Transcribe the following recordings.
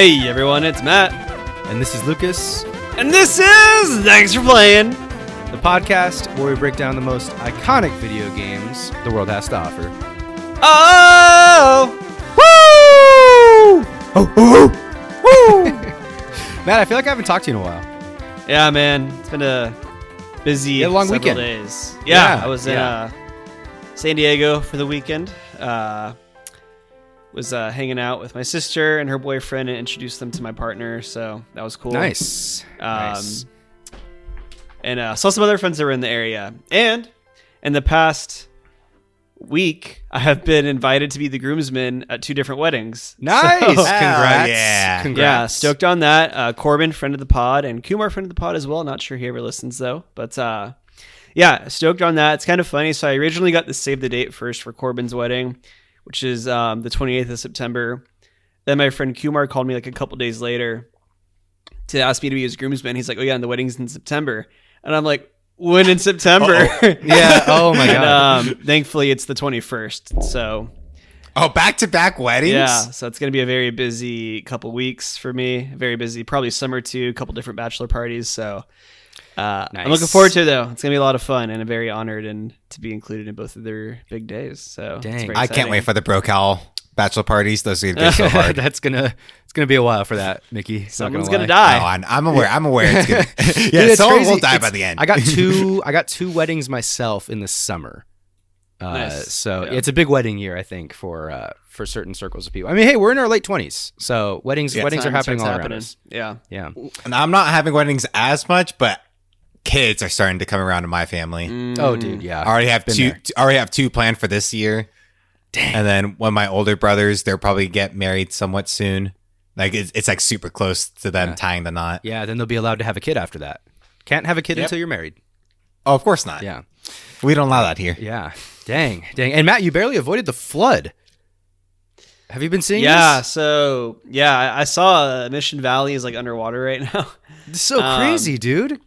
Hey everyone, it's Matt. And this is Lucas. And this is Thanks for Playing, the podcast where we break down the most iconic video games the world has to offer. Oh! Woo! Oh, woo! Matt, I feel like I haven't talked to you in a while. Yeah, man. It's been a busy long several weekend. days. Yeah, I was in yeah. San Diego for the weekend. Was hanging out with my sister and her boyfriend and introduced them to my partner, so that was cool. Nice. Nice. And saw some other friends that were in the area. And in the past week, I have been invited to be the groomsman at 2 different weddings. Nice. So, Congrats. Yeah, Congrats. stoked on that. Corbin, friend of the pod, and Kumar, friend of the pod as well. Not sure he ever listens though, but yeah, stoked on that. It's kind of funny. So I originally got the save the date first for Corbin's wedding, which is the 28th of September. Then my friend Kumar called me like a couple days later to ask me to be his groomsman. He's like, "Oh yeah, and the wedding's in September," and I'm like, "When in September?" Yeah. Oh my god. And, thankfully, it's the 21st. So. Oh, back-to-back weddings? Yeah, so it's going to be a very busy couple weeks for me. Very busy. Probably summer too, a couple different bachelor parties. So Nice. I'm looking forward to it, though. It's going to be a lot of fun, and I'm very honored and to be included in both of their big days. So Dang. it's very I exciting. can't wait for the Brocal bachelor parties. Those are going to be so hard. It's gonna be a while for that, Mickey. Someone's going to die. No, I'm aware. It's gonna, yeah, Dude, it's someone crazy. will die by the end. I got two weddings myself in the summer. Nice. So Yeah. it's a big wedding year, I think, for certain circles of people. I mean, hey, we're in our late 20s, so weddings are happening all around us. Yeah. Yeah. And I'm not having weddings as much, but kids are starting to come around in my family. Oh, dude, yeah. I already have Been two. there. Already have 2 planned for this year. Dang. And then one of my older brothers, they'll probably get married somewhat soon. Like it's like super close to them tying the knot. Yeah, then they'll be allowed to have a kid after that. Can't have a kid until you're married. Oh, of course not. Yeah. We don't allow that here. Yeah. Dang. And Matt, you barely avoided the flood. Have you been seeing Yeah, this? so, yeah, I saw Mission Valley is like underwater right now. It's so crazy, dude.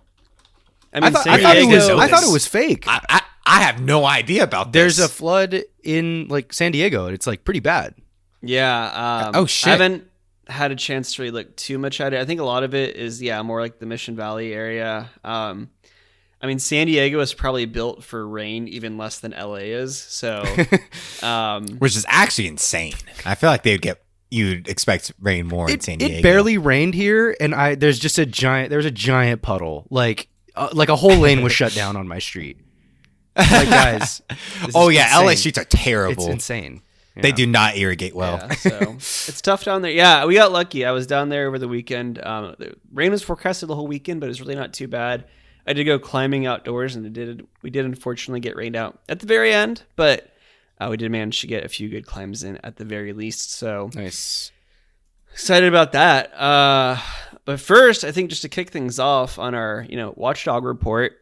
I mean, I thought it was fake. I have no idea about There's this. a flood in like San Diego, and it's like pretty bad. Yeah. Oh, shit. I haven't had a chance to really look too much at it. I think a lot of it is, more like the Mission Valley area. I mean, San Diego is probably built for rain even less than LA is. So, which is actually insane. I feel like you'd expect rain more in San Diego. It barely rained here, and there's a giant puddle. Like a whole lane was shut down on my street. Like, guys. Oh yeah, insane. LA streets are terrible. It's insane. Yeah. They do not irrigate well. yeah, so it's tough down there. Yeah, we got lucky. I was down there over the weekend. The rain was forecasted the whole weekend, but it's really not too bad. I did go climbing outdoors, and we did unfortunately get rained out at the very end, but we did manage to get a few good climbs in at the very least. So Nice. excited about that. But first, I think just to kick things off on our Watchdog report,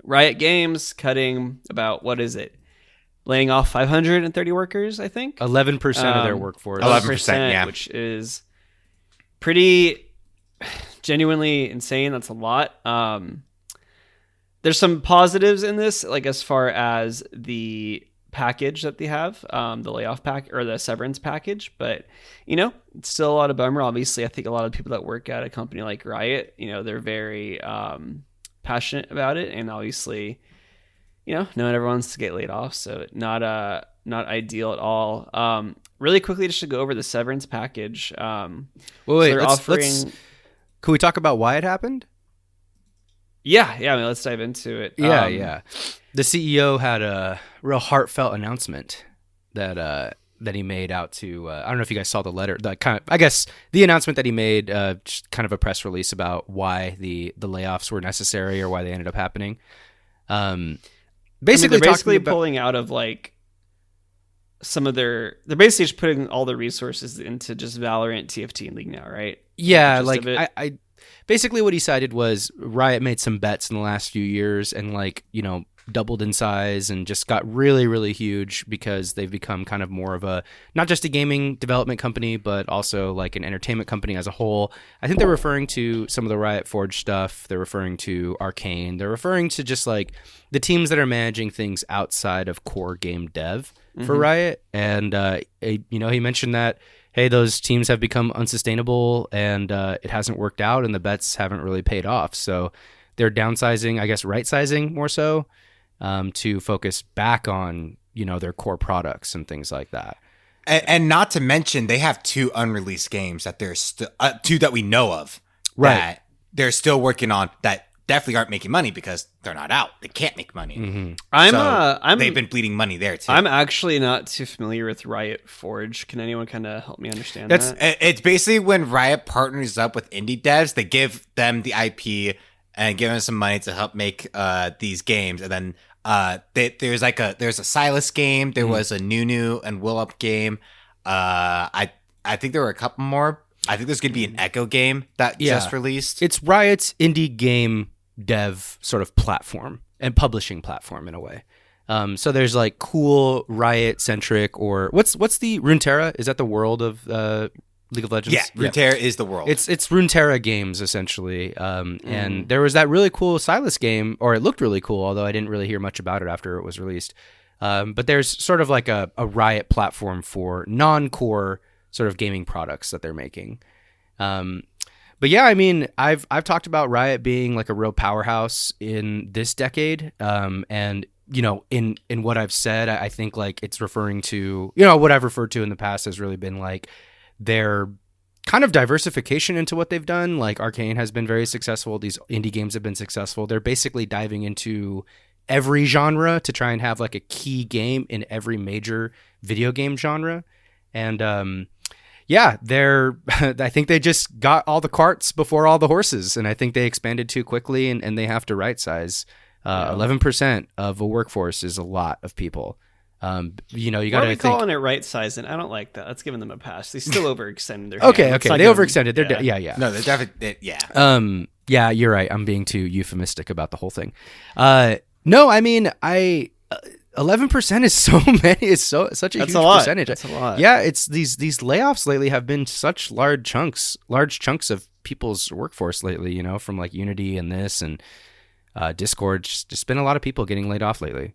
Riot Games cutting about, what is it? Laying off 530 workers, I think. 11% of their workforce. 11%, yeah. Which is pretty genuinely insane. That's a lot. There's some positives in this, like as far as the package that they have, the layoff pack or the severance package, but it's still a lot of bummer. Obviously, I think a lot of people that work at a company like Riot, they're very passionate about it, and obviously, no one ever wants to get laid off, so not ideal at all. Really quickly, just to go over the severance package. Wait, so can we talk about why it happened? Yeah. I mean, let's dive into it. Yeah. The CEO had a real heartfelt announcement that he made out to. I don't know if you guys saw the letter. I guess the announcement that he made, just kind of a press release about why the layoffs were necessary or why they ended up happening. Basically, they're pulling out of like some of their. They're basically just putting all the resources into just Valorant, TFT, and League now, right? Yeah, Just like of it. I basically what he cited was Riot made some bets in the last few years and doubled in size and just got really, really huge because they've become kind of more of a, not just a gaming development company, but also like an entertainment company as a whole. I think they're referring to some of the Riot Forge stuff. They're referring to Arcane. They're referring to just like the teams that are managing things outside of core game dev for Riot. And, he mentioned that, hey, those teams have become unsustainable and it hasn't worked out and the bets haven't really paid off. So they're downsizing, I guess, right-sizing more so, to focus back on, their core products and things like that. And not to mention, they have 2 unreleased games that they're still 2 that we know of, Right? That they're still working on that definitely aren't making money because they're not out. They can't make money. Mm-hmm. They've been bleeding money there too. I'm actually not too familiar with Riot Forge. Can anyone kind of help me understand that? It's basically when Riot partners up with indie devs, they give them the IP and give them some money to help make these games, and then there's a Silas game, there was a Nunu and Will Up game. I think there were a couple more. I think there's going to be an Echo game that just released. It's Riot's indie game dev sort of platform and publishing platform in a way. So there's like cool Riot centric, or what's the Runeterra? Is that the world of League of Legends? Yeah, Runeterra is the world. It's Runeterra games essentially. And there was that really cool Silas game, or it looked really cool, although I didn't really hear much about it after it was released. But there's sort of like a Riot platform for non-core sort of gaming products that they're making. But yeah, I mean, I've talked about Riot being like a real powerhouse in this decade. And in what I've said, I think like it's referring to, what I've referred to in the past has really been like their kind of diversification into what they've done. Like Arcane has been very successful. These indie games have been successful. They're basically diving into every genre to try and have like a key game in every major video game genre. And, I think they just got all the carts before all the horses, and I think they expanded too quickly, and they have to right size. 11% of a workforce is a lot of people. You got to think. Why are we calling it right size? And I don't like that. Let's give them a pass. They still overextended their Okay, hand. they overextended. They're yeah. No, they're definitely yeah. Yeah, you're right. I'm being too euphemistic about the whole thing. No, I mean 11% is so many. It's such a huge percentage. That's a lot. Yeah, it's these layoffs lately have been such large chunks of people's workforce lately. From like Unity and this and Discord. Just been a lot of people getting laid off lately.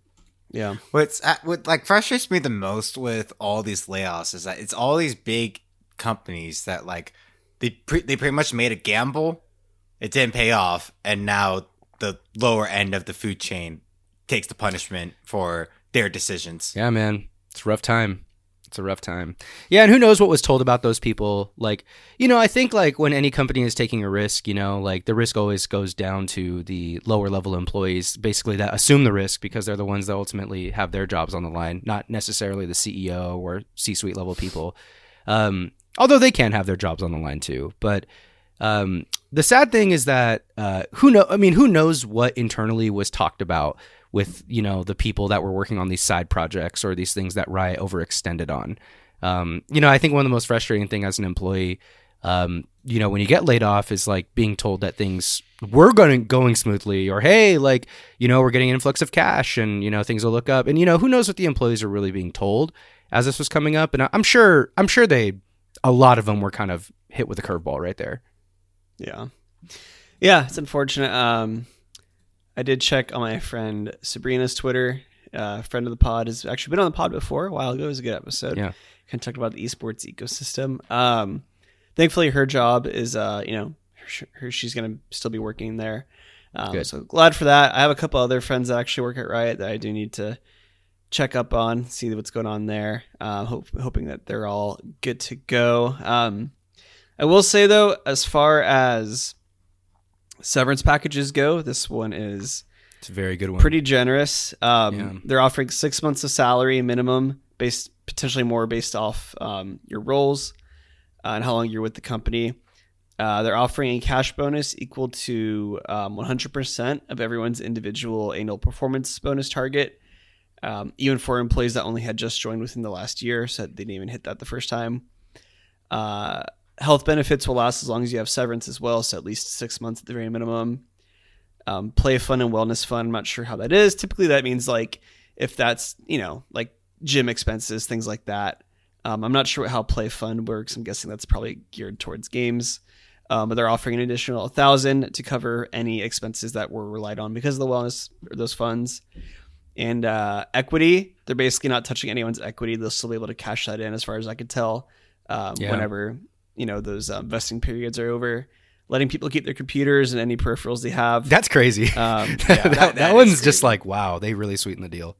Yeah. What like frustrates me the most with all these layoffs is that it's all these big companies that like they pretty much made a gamble. It didn't pay off, and now the lower end of the food chain takes the punishment for their decisions. Yeah, man. It's a rough time. Yeah, and who knows what was told about those people. Like, I think like when any company is taking a risk, like the risk always goes down to the lower level employees, basically that assume the risk because they're the ones that ultimately have their jobs on the line, not necessarily the CEO or C-suite level people. Although they can have their jobs on the line too. But the sad thing is that who knows what internally was talked about with, the people that were working on these side projects or these things that Riot overextended on. I think one of the most frustrating thing as an employee, when you get laid off is like being told that things were going smoothly, or, hey, like, we're getting an influx of cash and, things will look up. And, who knows what the employees are really being told as this was coming up. And I'm sure a lot of them were kind of hit with a curveball right there. Yeah. Yeah, it's unfortunate. I did check on my friend Sabrina's Twitter. Friend of the pod has actually been on the pod before a while ago. It was a good episode. Yeah. Kind of talked about the esports ecosystem. Thankfully, her job is, she's going to still be working there. So glad for that. I have a couple other friends that actually work at Riot that I do need to check up on, see what's going on there. Hoping that they're all good to go. I will say, though, as far as severance packages go, this one it's a very good one. Pretty generous. They're offering 6 months of salary minimum, potentially more based off your roles and how long you're with the company. They're offering a cash bonus equal to 100% of everyone's individual annual performance bonus target, even for employees that only had just joined within the last year, so they didn't even hit that the first time. Health benefits will last as long as you have severance as well, so at least 6 months at the very minimum. Play fund and wellness fund, I'm not sure how that is. Typically that means like if that's, like gym expenses, things like that. I'm not sure how play fund works. I'm guessing that's probably geared towards games. But they're offering an additional $1,000 to cover any expenses that were relied on because of the wellness or those funds. And equity, they're basically not touching anyone's equity. They'll still be able to cash that in as far as I could tell. whenever those vesting periods are over, letting people keep their computers and any peripherals they have. That's crazy. That one's crazy. Just like, wow, they really sweetened the deal.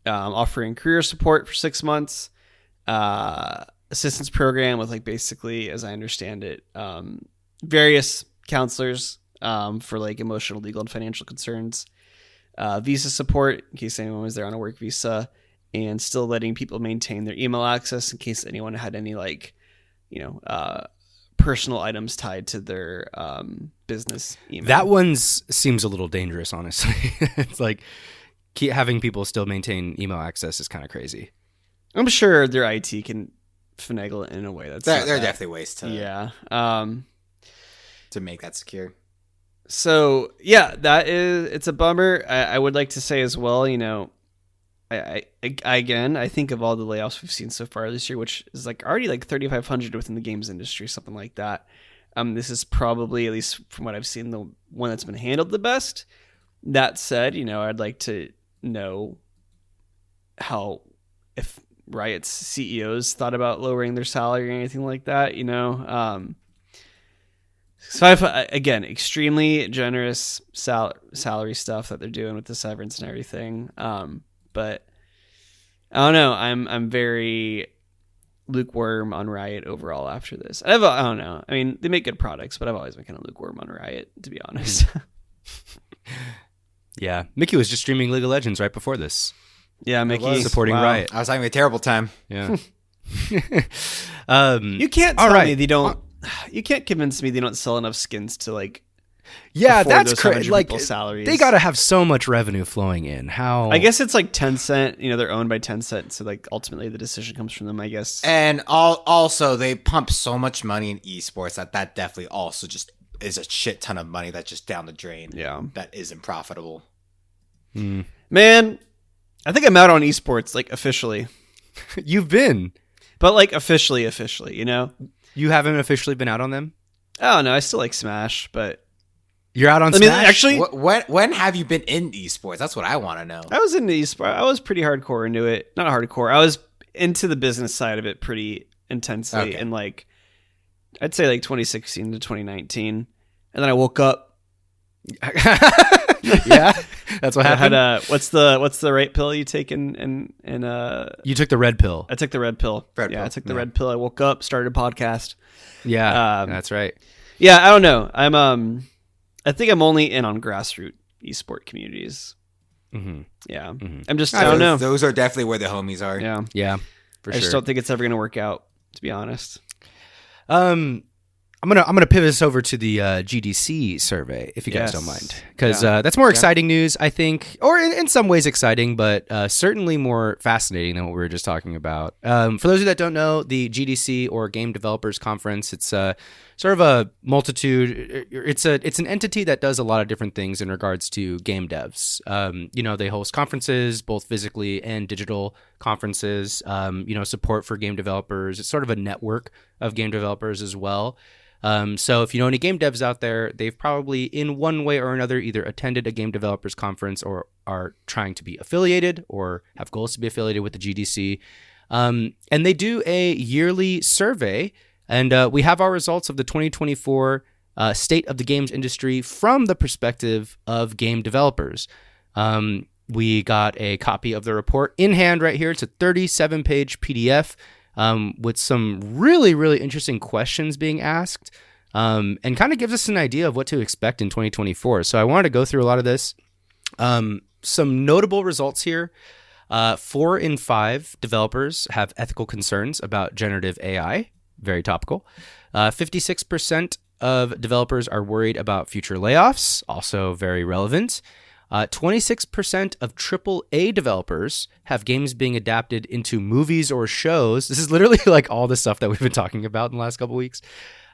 Offering career support for 6 months, assistance program with like basically, as I understand it, various counselors for like emotional, legal, and financial concerns, visa support in case anyone was there on a work visa, and still letting people maintain their email access in case anyone had any like personal items tied to their business email. That one seems a little dangerous, honestly. It's like having people still maintain email access is kind of crazy. I'm sure their IT can finagle it in a way that's there are definitely ways to to make that secure. So yeah, it's a bummer. I would like to say as well, I think of all the layoffs we've seen so far this year, which is like already like 3,500 within the games industry, something like that. This is probably, at least from what I've seen, the one that's been handled the best. That said, I'd like to know if Riot's CEOs thought about lowering their salary or anything like that, So again, extremely generous salary stuff that they're doing with the severance and everything. But I don't know. I'm very lukewarm on Riot overall after this. I don't know. I mean, they make good products, but I've always been kind of lukewarm on Riot, to be honest. Yeah, Mickey was just streaming League of Legends right before this. Yeah, Mickey supporting Riot. I was having a terrible time. Yeah. You can't tell me they don't. You can't convince me they don't sell enough skins to like. Yeah, that's crazy. Like, salaries. They got to have so much revenue flowing in. How? I guess it's like Tencent. They're owned by Tencent, so like ultimately the decision comes from them, I guess. And also they pump so much money in esports that definitely also just is a shit ton of money that's just down the drain. Yeah, that isn't profitable. Man, I think I'm out on esports, like officially. You've been, but like officially, You haven't officially been out on them? Oh no, I still like Smash, but you're out on Smash? Actually, when have you been in esports? That's what I want to know. I was into esports. I was pretty hardcore into it. Not hardcore. I was into the business side of it pretty intensely in like, I'd say like 2016 to 2019. And then I woke up. Yeah, that's what happened. I had what's the right pill you take in You took the red pill. I took the red pill. I took the red pill. I woke up, started a podcast. Yeah, that's right. Yeah, I don't know. I think I'm only in on grassroots esport communities. Mm-hmm. Yeah, mm-hmm. I don't know. Those are definitely where the homies are. Yeah, for sure. I just don't think it's ever going to work out, to be honest. I'm gonna pivot us over to the GDC survey, if you guys don't mind, because that's more exciting news, I think, or in some ways exciting, but certainly more fascinating than what we were just talking about. For those of you that don't know, the GDC, or Game Developers Conference, it's sort of a multitude. It's an entity that does a lot of different things in regards to game devs. They host conferences, both physically and digital conferences. Support for game developers. It's sort of a network of game developers as well. So if you know any game devs out there, they've probably in one way or another either attended a game developers conference or are trying to be affiliated or have goals to be affiliated with the GDC. And they do a yearly survey, and we have our results of the 2024 State of the Games Industry from the perspective of game developers. We got a copy of the report in hand right here. It's a 37-page PDF. With some really, really interesting questions being asked, and kind of gives us an idea of what to expect in 2024. So I wanted to go through a lot of this. Some notable results here. 4 in 5 developers have ethical concerns about generative AI. Very topical. 56% of developers are worried about future layoffs. Also very relevant. 26% of AAA developers have games being adapted into movies or shows. This is literally like all the stuff that we've been talking about in the last couple of weeks.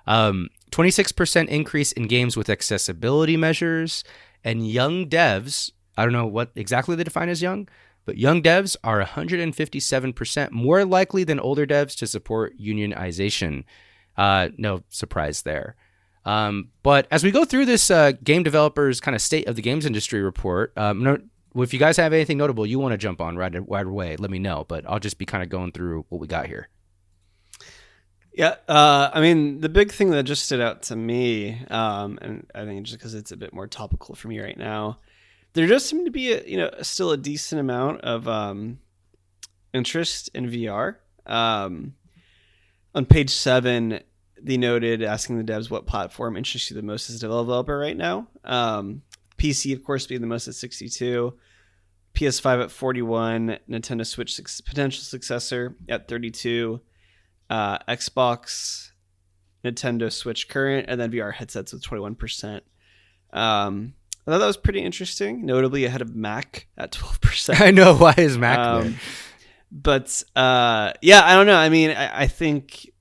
26% increase in games with accessibility measures. And young devs, I don't know what exactly they define as young, but young devs are 157% more likely than older devs to support unionization. No surprise there. But as we go through this game developers kind of state of the games industry report, if you guys have anything notable you want to jump on right away, let me know. But I'll just be kind of going through what we got here. Yeah, I mean, the big thing that just stood out to me, and I think just because it's a bit more topical for me right now, there does seem to be still a decent amount of interest in VR. On page 7, they noted asking the devs what platform interests you the most as a developer right now. PC, of course, being the most at 62, PS5 at 41, Nintendo Switch potential successor at 32. Xbox, Nintendo Switch current, and then VR headsets with 21%. I thought that was pretty interesting, notably ahead of Mac at 12%. I know, why is Mac there? But yeah, I don't know. I mean, I think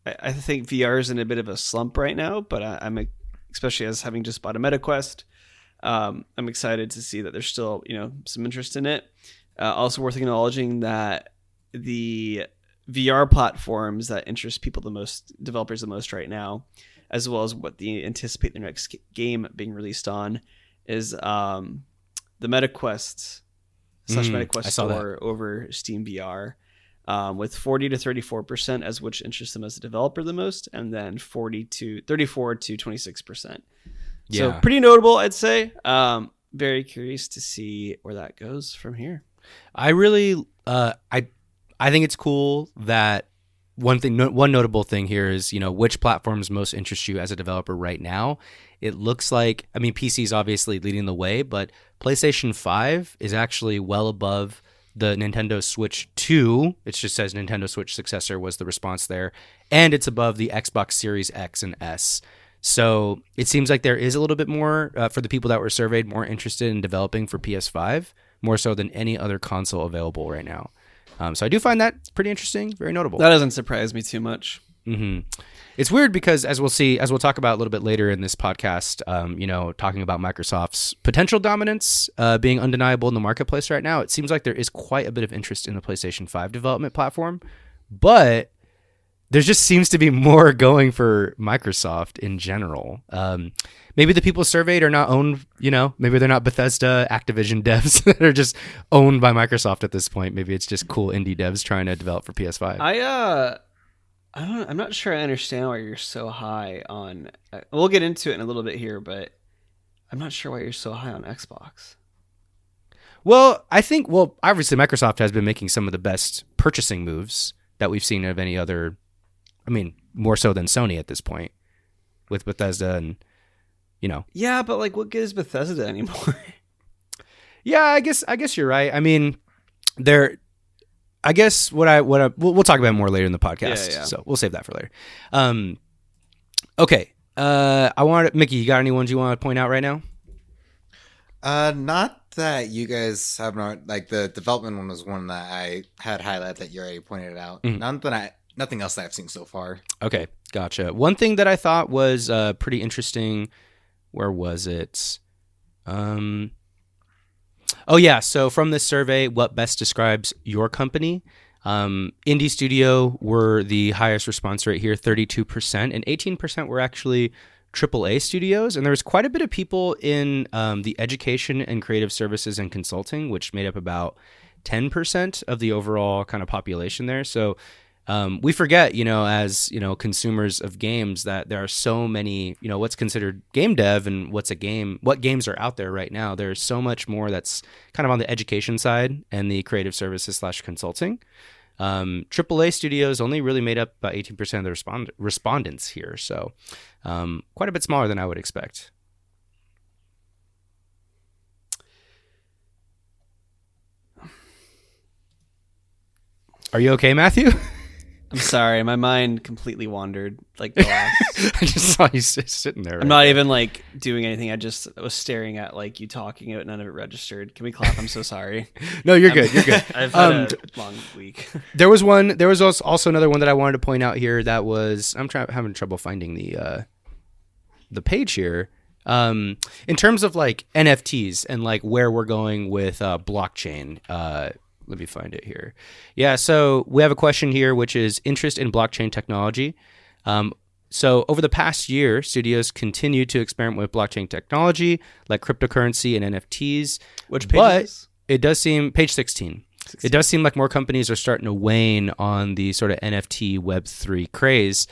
VR is in a bit of a slump right now, but I'm especially as having just bought a MetaQuest, I'm excited to see that there's still some interest in it. Also worth acknowledging that the VR platforms that interest people the most, developers the most right now, as well as what they anticipate their next game being released on, is the MetaQuest / MetaQuest Store over Steam VR, with 40 to 34% as which interests them as a developer the most, and then 34 to 26%. So pretty notable, I'd say. Very curious to see where that goes from here. I really, I think it's cool that one notable thing here is, which platforms most interest you as a developer right now. It looks like, I mean, PC is obviously leading the way, but PlayStation 5 is actually well above the Nintendo Switch 2. It just says Nintendo Switch successor was the response there. And it's above the Xbox Series X and S. So it seems like there is a little bit more, for the people that were surveyed, more interested in developing for PS5, more so than any other console available right now. So I do find that pretty interesting, very notable. That doesn't surprise me too much. Mm-hmm. It's weird because, as we'll talk about a little bit later in this podcast, talking about Microsoft's potential dominance being undeniable in the marketplace right now, it seems like there is quite a bit of interest in the PlayStation 5 development platform, but there just seems to be more going for Microsoft in general. Maybe the people surveyed are not owned, maybe they're not Bethesda, Activision devs that are just owned by Microsoft at this point. Maybe it's just cool indie devs trying to develop for PS5. I'm not sure I understand why you're so high on. We'll get into it in a little bit here, but I'm not sure why you're so high on Xbox. Well, obviously Microsoft has been making some of the best purchasing moves that we've seen of any other. I mean, more so than Sony at this point, with Bethesda and. Yeah, but what good is Bethesda anymore? Yeah, I guess you're right. I mean, I guess we'll talk about it more later in the podcast. Yeah. So we'll save that for later. Okay. Mickey, you got any ones you want to point out right now? Not that you guys have not, the development one was one that I had highlighted that you already pointed out. Mm-hmm. Nothing else that I've seen so far. Okay, gotcha. One thing that I thought was pretty interesting. Where was it? Oh yeah. So from this survey, what best describes your company? Indie studio were the highest response rate here, 32%, and 18% were actually AAA studios. And there was quite a bit of people in the education and creative services and consulting, which made up about 10% of the overall kind of population there. So we forget, as consumers of games, that there are so many, what's considered game dev and what games are out there right now. There's so much more that's kind of on the education side and the creative services / consulting. AAA studios only really made up about 18% of the respondents here. So quite a bit smaller than I would expect. Are you okay, Matthew? I'm sorry, my mind completely wandered the last. I just saw you sitting there. I'm not even doing anything. I just was staring at you talking. None of it registered. Can we clap? I'm so sorry. No, you're good. You're good. I've had a long week. There was also another one that I wanted to point out here. That was having trouble finding the page here. In terms of NFTs and where we're going with blockchain. Let me find it here. Yeah, so we have a question here, which is interest in blockchain technology. So over the past year, studios continue to experiment with blockchain technology like cryptocurrency and NFTs. Which page is this? It does seem, page 16. it does seem like more companies are starting to wane on the sort of NFT Web3 craze.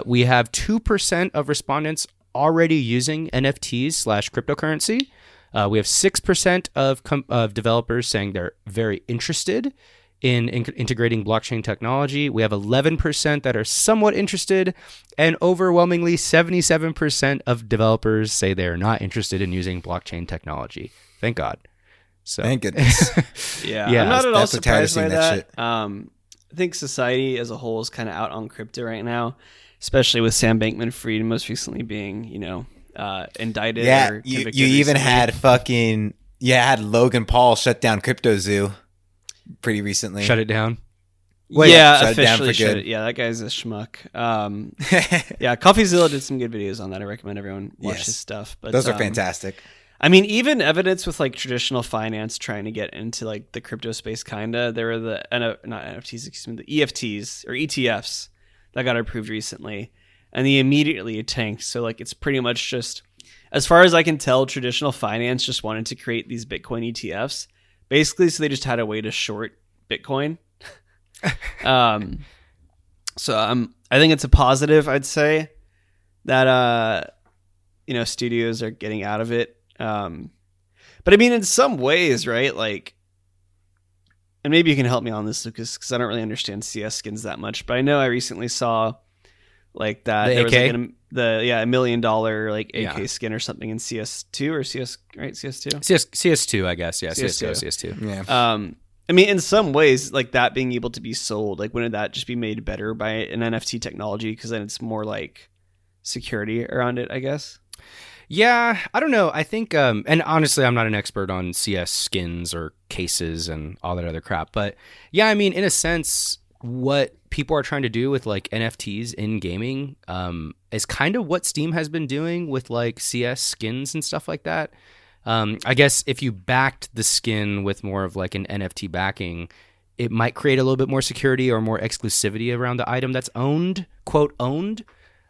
We have 2% of respondents already using NFTs/cryptocurrency. We have 6% of developers saying they're very interested in integrating blockchain technology. We have 11% that are somewhat interested, and overwhelmingly 77% of developers say they're not interested in using blockchain technology. Thank God. So thank goodness. Yeah, Yeah, I'm not at all that's so tired of surprised by seeing that that. I think society as a whole is kind of out on crypto right now, especially with Sam Bankman-Fried most recently being, indicted. Yeah, or you convicted even recently. had Logan Paul shut down Crypto Zoo pretty recently. shut it down. Well, yeah, shut it down officially for shut good. it. Yeah, that guy's a schmuck. Yeah, CoffeeZilla did some good videos on that. I recommend everyone watch Yes. his stuff. But Those are fantastic. I mean, even evidence with like traditional finance trying to get into like the crypto space, kinda. There were not NFTs, excuse me, the EFTs or ETFs that got approved recently, and they immediately tanked. So like, it's pretty much just, as far as I can tell, traditional finance just wanted to create these Bitcoin ETFs, basically, so they just had a way to short Bitcoin. So I think it's a positive. I'd say that studios are getting out of it. But I mean, in some ways, right? Like, and maybe you can help me on this, Lucas, because I don't really understand CS skins that much. But I know I recently saw like that The there was AK? like $1 million like AK Yeah. skin or something in CS2 or CS, right? CS2. CS2, I guess. Yeah, CS2. CS2. Yeah. I mean, in some ways, like that being able to be sold, like wouldn't that just be made better by an NFT technology? Because then it's more like security around it, I guess. Yeah, I don't know. I think, and honestly, I'm not an expert on CS skins or cases and all that other crap. But yeah, I mean, in a sense, what people are trying to do with like NFTs in gaming is kind of what Steam has been doing with like CS skins and stuff like that. I guess if you backed the skin with more of like an NFT backing, it might create a little bit more security or more exclusivity around the item that's owned, quote, owned.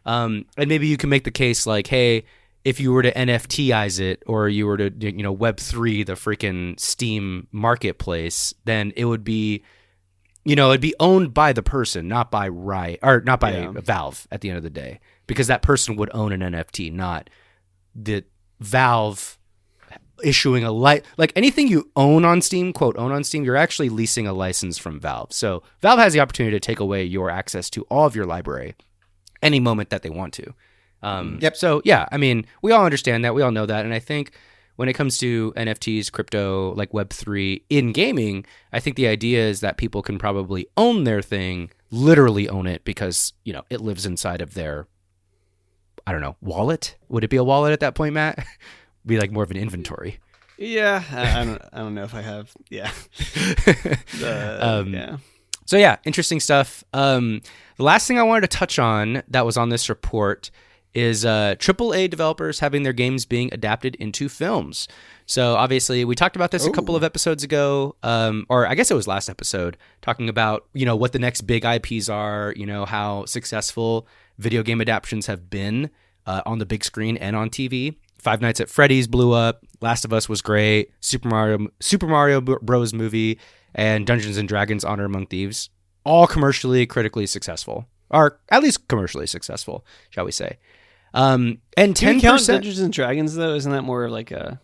And maybe you can make the case like, hey, if you were to NFTize it or you were to, Web3, the freaking Steam marketplace, then it would be, it'd be owned by the person, not by Riot or not by Valve at the end of the day, because that person would own an NFT, not the Valve issuing a like anything you own on Steam, quote, own on Steam, you're actually leasing a license from Valve. So Valve has the opportunity to take away your access to all of your library any moment that they want to. Yep. So yeah, I mean, we all understand that. We all know that. And I think when it comes to NFTs, crypto, like Web3 in gaming, I think the idea is that people can probably own their thing, literally own it because, it lives inside of their, I don't know, wallet. Would it be a wallet at that point, Matt? Be like more of an inventory. Yeah, I don't know if I have. Yeah. Yeah. So yeah, interesting stuff. The last thing I wanted to touch on that was on this report is AAA developers having their games being adapted into films. So obviously we talked about this a couple of episodes ago, or I guess it was last episode, talking about, what the next big IPs are, how successful video game adaptations have been on the big screen and on TV. Five Nights at Freddy's blew up. Last of Us was great. Super Mario Bros. Movie and Dungeons and Dragons: Honor Among Thieves, all commercially, critically successful, or at least commercially successful, shall we say? And 10%. Can you count Dungeons and Dragons though? Isn't that more like a?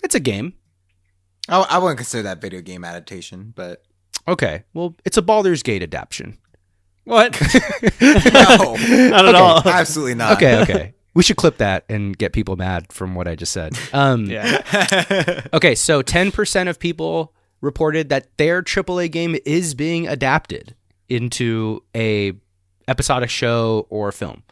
It's a game. I wouldn't consider that video game adaptation, but Okay, well, it's a Baldur's Gate adaptation. What? no, Not at all. absolutely not. Okay. We should clip that and get people mad from what I just said. Yeah. Okay, so 10% of people reported that their AAA game is being adapted into a episodic show or film.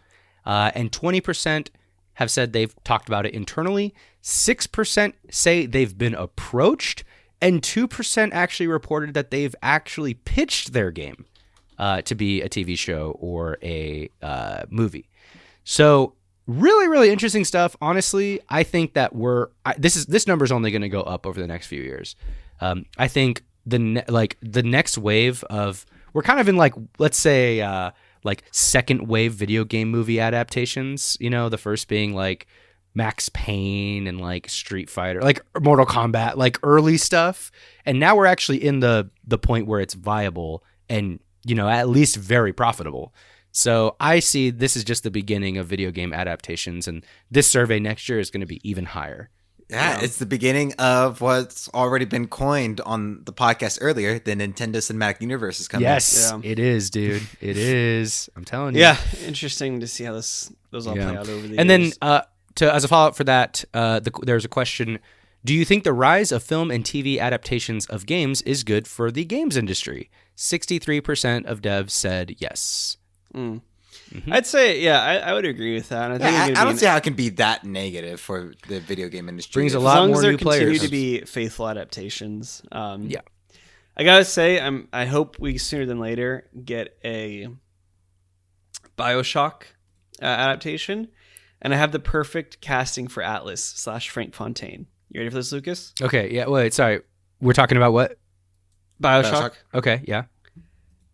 And 20% have said they've talked about it internally. 6% say they've been approached. And 2% actually reported that they've actually pitched their game to be a TV show or a movie. So really, really interesting stuff. Honestly, I think that this number is only going to go up over the next few years. I think the next wave of, we're kind of in like, let's say like second wave video game movie adaptations. The first being like Max Payne and like Street Fighter, like Mortal Kombat, like early stuff. And now we're actually in the point where it's viable and, you know, at least very profitable. So I see this is just the beginning of video game adaptations, and this survey next year is going to be even higher. Yeah, it's the beginning of what's already been coined on the podcast earlier. The Nintendo Cinematic Universe is coming. Yes, Yeah. it is, dude. It is. I'm telling you. Yeah, interesting to see how those all play out over the and years. then as a follow-up for that, there's a question. Do you think the rise of film and TV adaptations of games is good for the games industry? 63% of devs said yes. I'd say, yeah, I would agree with that. And I think I don't see how it can be that negative for the video game industry. Brings a as lot long more as there new continue players. to be faithful adaptations. Yeah. I gotta say, I hope we sooner than later get a BioShock adaptation, and I have the perfect casting for Atlas / Frank Fontaine. You ready for this, Lucas? Okay, yeah, wait, sorry. We're talking about what? BioShock. Okay, yeah.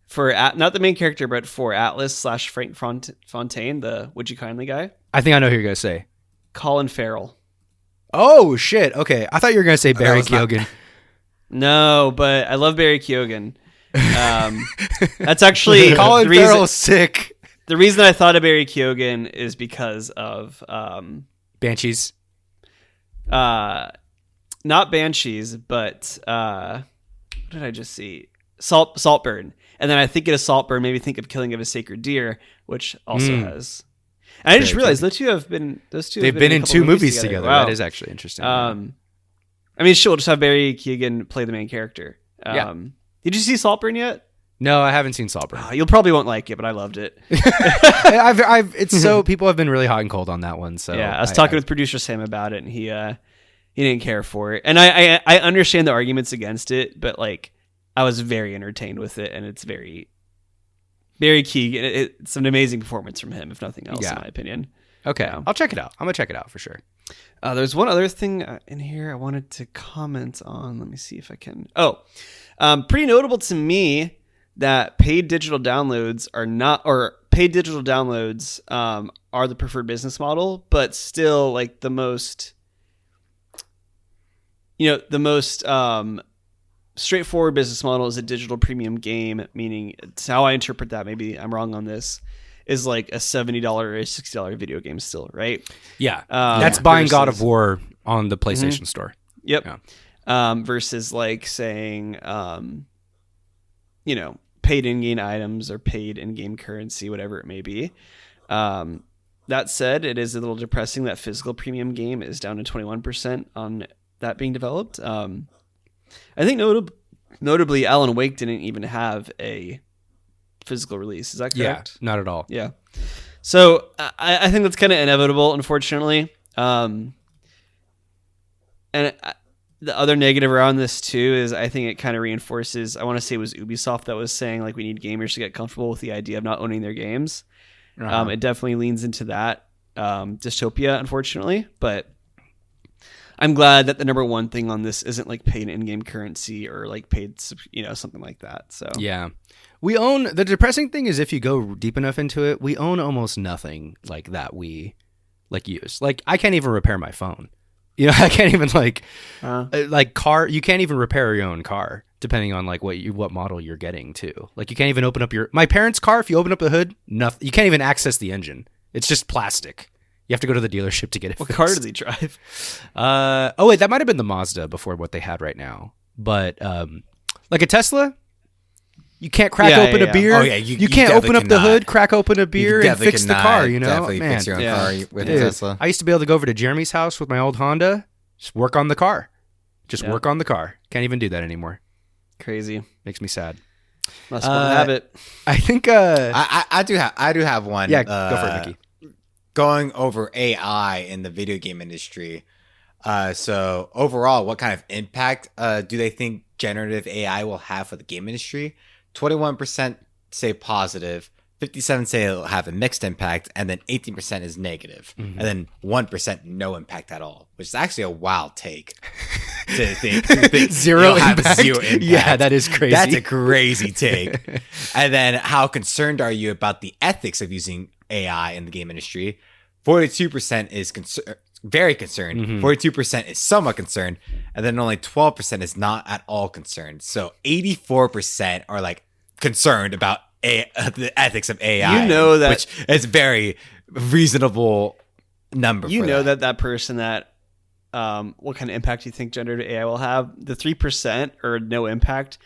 For not the main character, but for Atlas / Frank Fontaine, the Would You Kindly guy. I think I know who you're going to say. Colin Farrell. Oh, shit. Okay. I thought you were going to say Barry Keoghan. No, but I love Barry Keoghan. That's actually Colin Farrell's sick. The reason I thought of Barry Keoghan is because of Banshees. not Banshees, but what did I just see? Saltburn. And then I think of Saltburn, maybe think of Killing of a Sacred Deer, which also has. And I just realized those two have been in 2 movies together. Wow. That is actually interesting. I mean, sure, we'll just have Barry Keoghan play the main character. Yeah. Did you see Saltburn yet? No, I haven't seen Saltburn. You'll probably won't like it, but I loved it. It's so people have been really hot and cold on that one. So yeah, I was talking with producer Sam about it, and he didn't care for it. And I understand the arguments against it, but like I was very entertained with it, and it's very, very key. It's an amazing performance from him, if nothing else, in my opinion. Okay, Yeah. I'll check it out. I'm gonna check it out for sure. There's one other thing in here I wanted to comment on. Let me see if I can. Pretty notable to me that paid digital downloads are the preferred business model, but still like the most straightforward business model is a digital premium game, meaning it's how I interpret that. Maybe I'm wrong on this. Is like a $70 or a $60 video game still, right? Yeah, that's buying God of versus- War on the PlayStation Store. Yep. Yeah. Versus like saying, paid in-game items or paid in-game currency, whatever it may be. That said, it is a little depressing that physical premium game is down to 21% on that being developed. I think notably, Alan Wake didn't even have a physical release. Is that correct? Yeah, not at all. Yeah. So I think that's kind of inevitable, unfortunately. And the other negative around this too is I think it kind of reinforces, I want to say it was Ubisoft that was saying like we need gamers to get comfortable with the idea of not owning their games. It definitely leans into that dystopia, unfortunately. But I'm glad that the number one thing on this isn't like paid in-game currency or like paid, something like that. So yeah. We own, the depressing thing is if you go deep enough into it, we own almost nothing like that we like use. Like I can't even repair my phone. I can't even like car. You can't even repair your own car depending on like what model you're getting too. Like you can't even open up my parents' car. If you open up the hood, nothing. You can't even access the engine. It's just plastic. You have to go to the dealership to get it. What fixed. car do they drive? Oh wait, that might have been the Mazda before what they had right now. But like a Tesla. You can't crack open a beer. Oh yeah, you can't open up the hood, crack open a beer, and fix the car. Definitely Man. fix your own car with a Dude, Tesla. I used to be able to go over to Jeremy's house with my old Honda, just work on the car. Work on the car. Can't even do that anymore. Crazy. Makes me sad. Must have it. I think I do have one. Yeah, go for it, Mickey. Going over AI in the video game industry. So overall, what kind of impact do they think generative AI will have for the game industry? 21% say positive, 57% say it'll have a mixed impact, and then 18% is negative. And then 1% no impact at all, which is actually a wild take to think zero impact. Yeah, that is crazy. That's a crazy take. And then how concerned are you about the ethics of using AI in the game industry? 42% is very concerned. 42% is somewhat concerned, and then only 12% is not at all concerned. So 84% are like concerned about the ethics of AI. You know that, which is very reasonable number. You for know that person that what kind of impact you think generative AI will have? The 3% or no impact.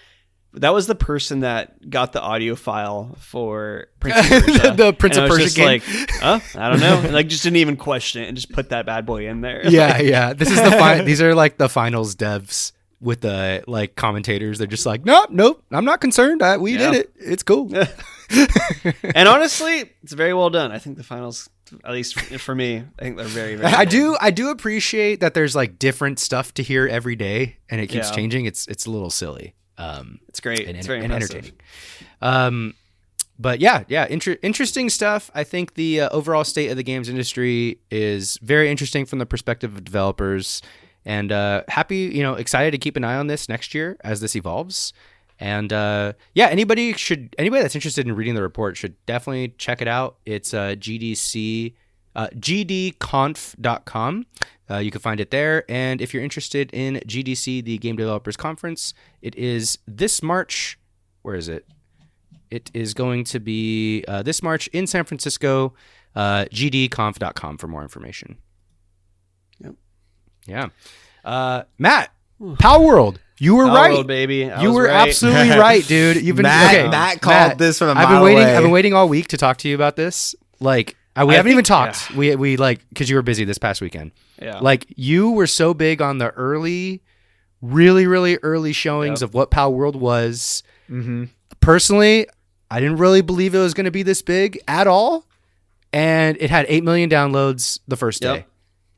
That was the person that got the audio file for Prince of Persia. The Prince of Persia game. Like, I don't know. And like, just didn't even question it and just put that bad boy in there. Yeah. This is these are like the finals devs with the like commentators. They're just like, nope, I'm not concerned. We did it. It's cool. And honestly, it's very well done. I think the finals, at least for me, I think they're very, very I do appreciate that there's like different stuff to hear every day and it keeps changing. It's a little silly. It's great. It's very impressive. Entertaining. But interesting stuff. I think the overall state of the games industry is very interesting from the perspective of developers, and excited to keep an eye on this next year as this evolves. And anybody that's interested in reading the report should definitely check it out. It's gdconf.com. You can find it there. And if you're interested in GDC, the Game Developers Conference, it is this March. Where is it? It is going to be this March in San Francisco. gdconf.com for more information. Yep. Yeah. Matt, Palworld. You were right, Palworld, baby. You were right. Absolutely right, dude. You've been Matt called this from a mile away. away. I've been waiting all week to talk to you about this. Like, we haven't even talked. Yeah. We like, because you were busy this past weekend. Yeah. Like, you were so big on the early, really, really early showings of what Palworld was. Mm-hmm. Personally, I didn't really believe it was going to be this big at all, and it had 8 million downloads the first day,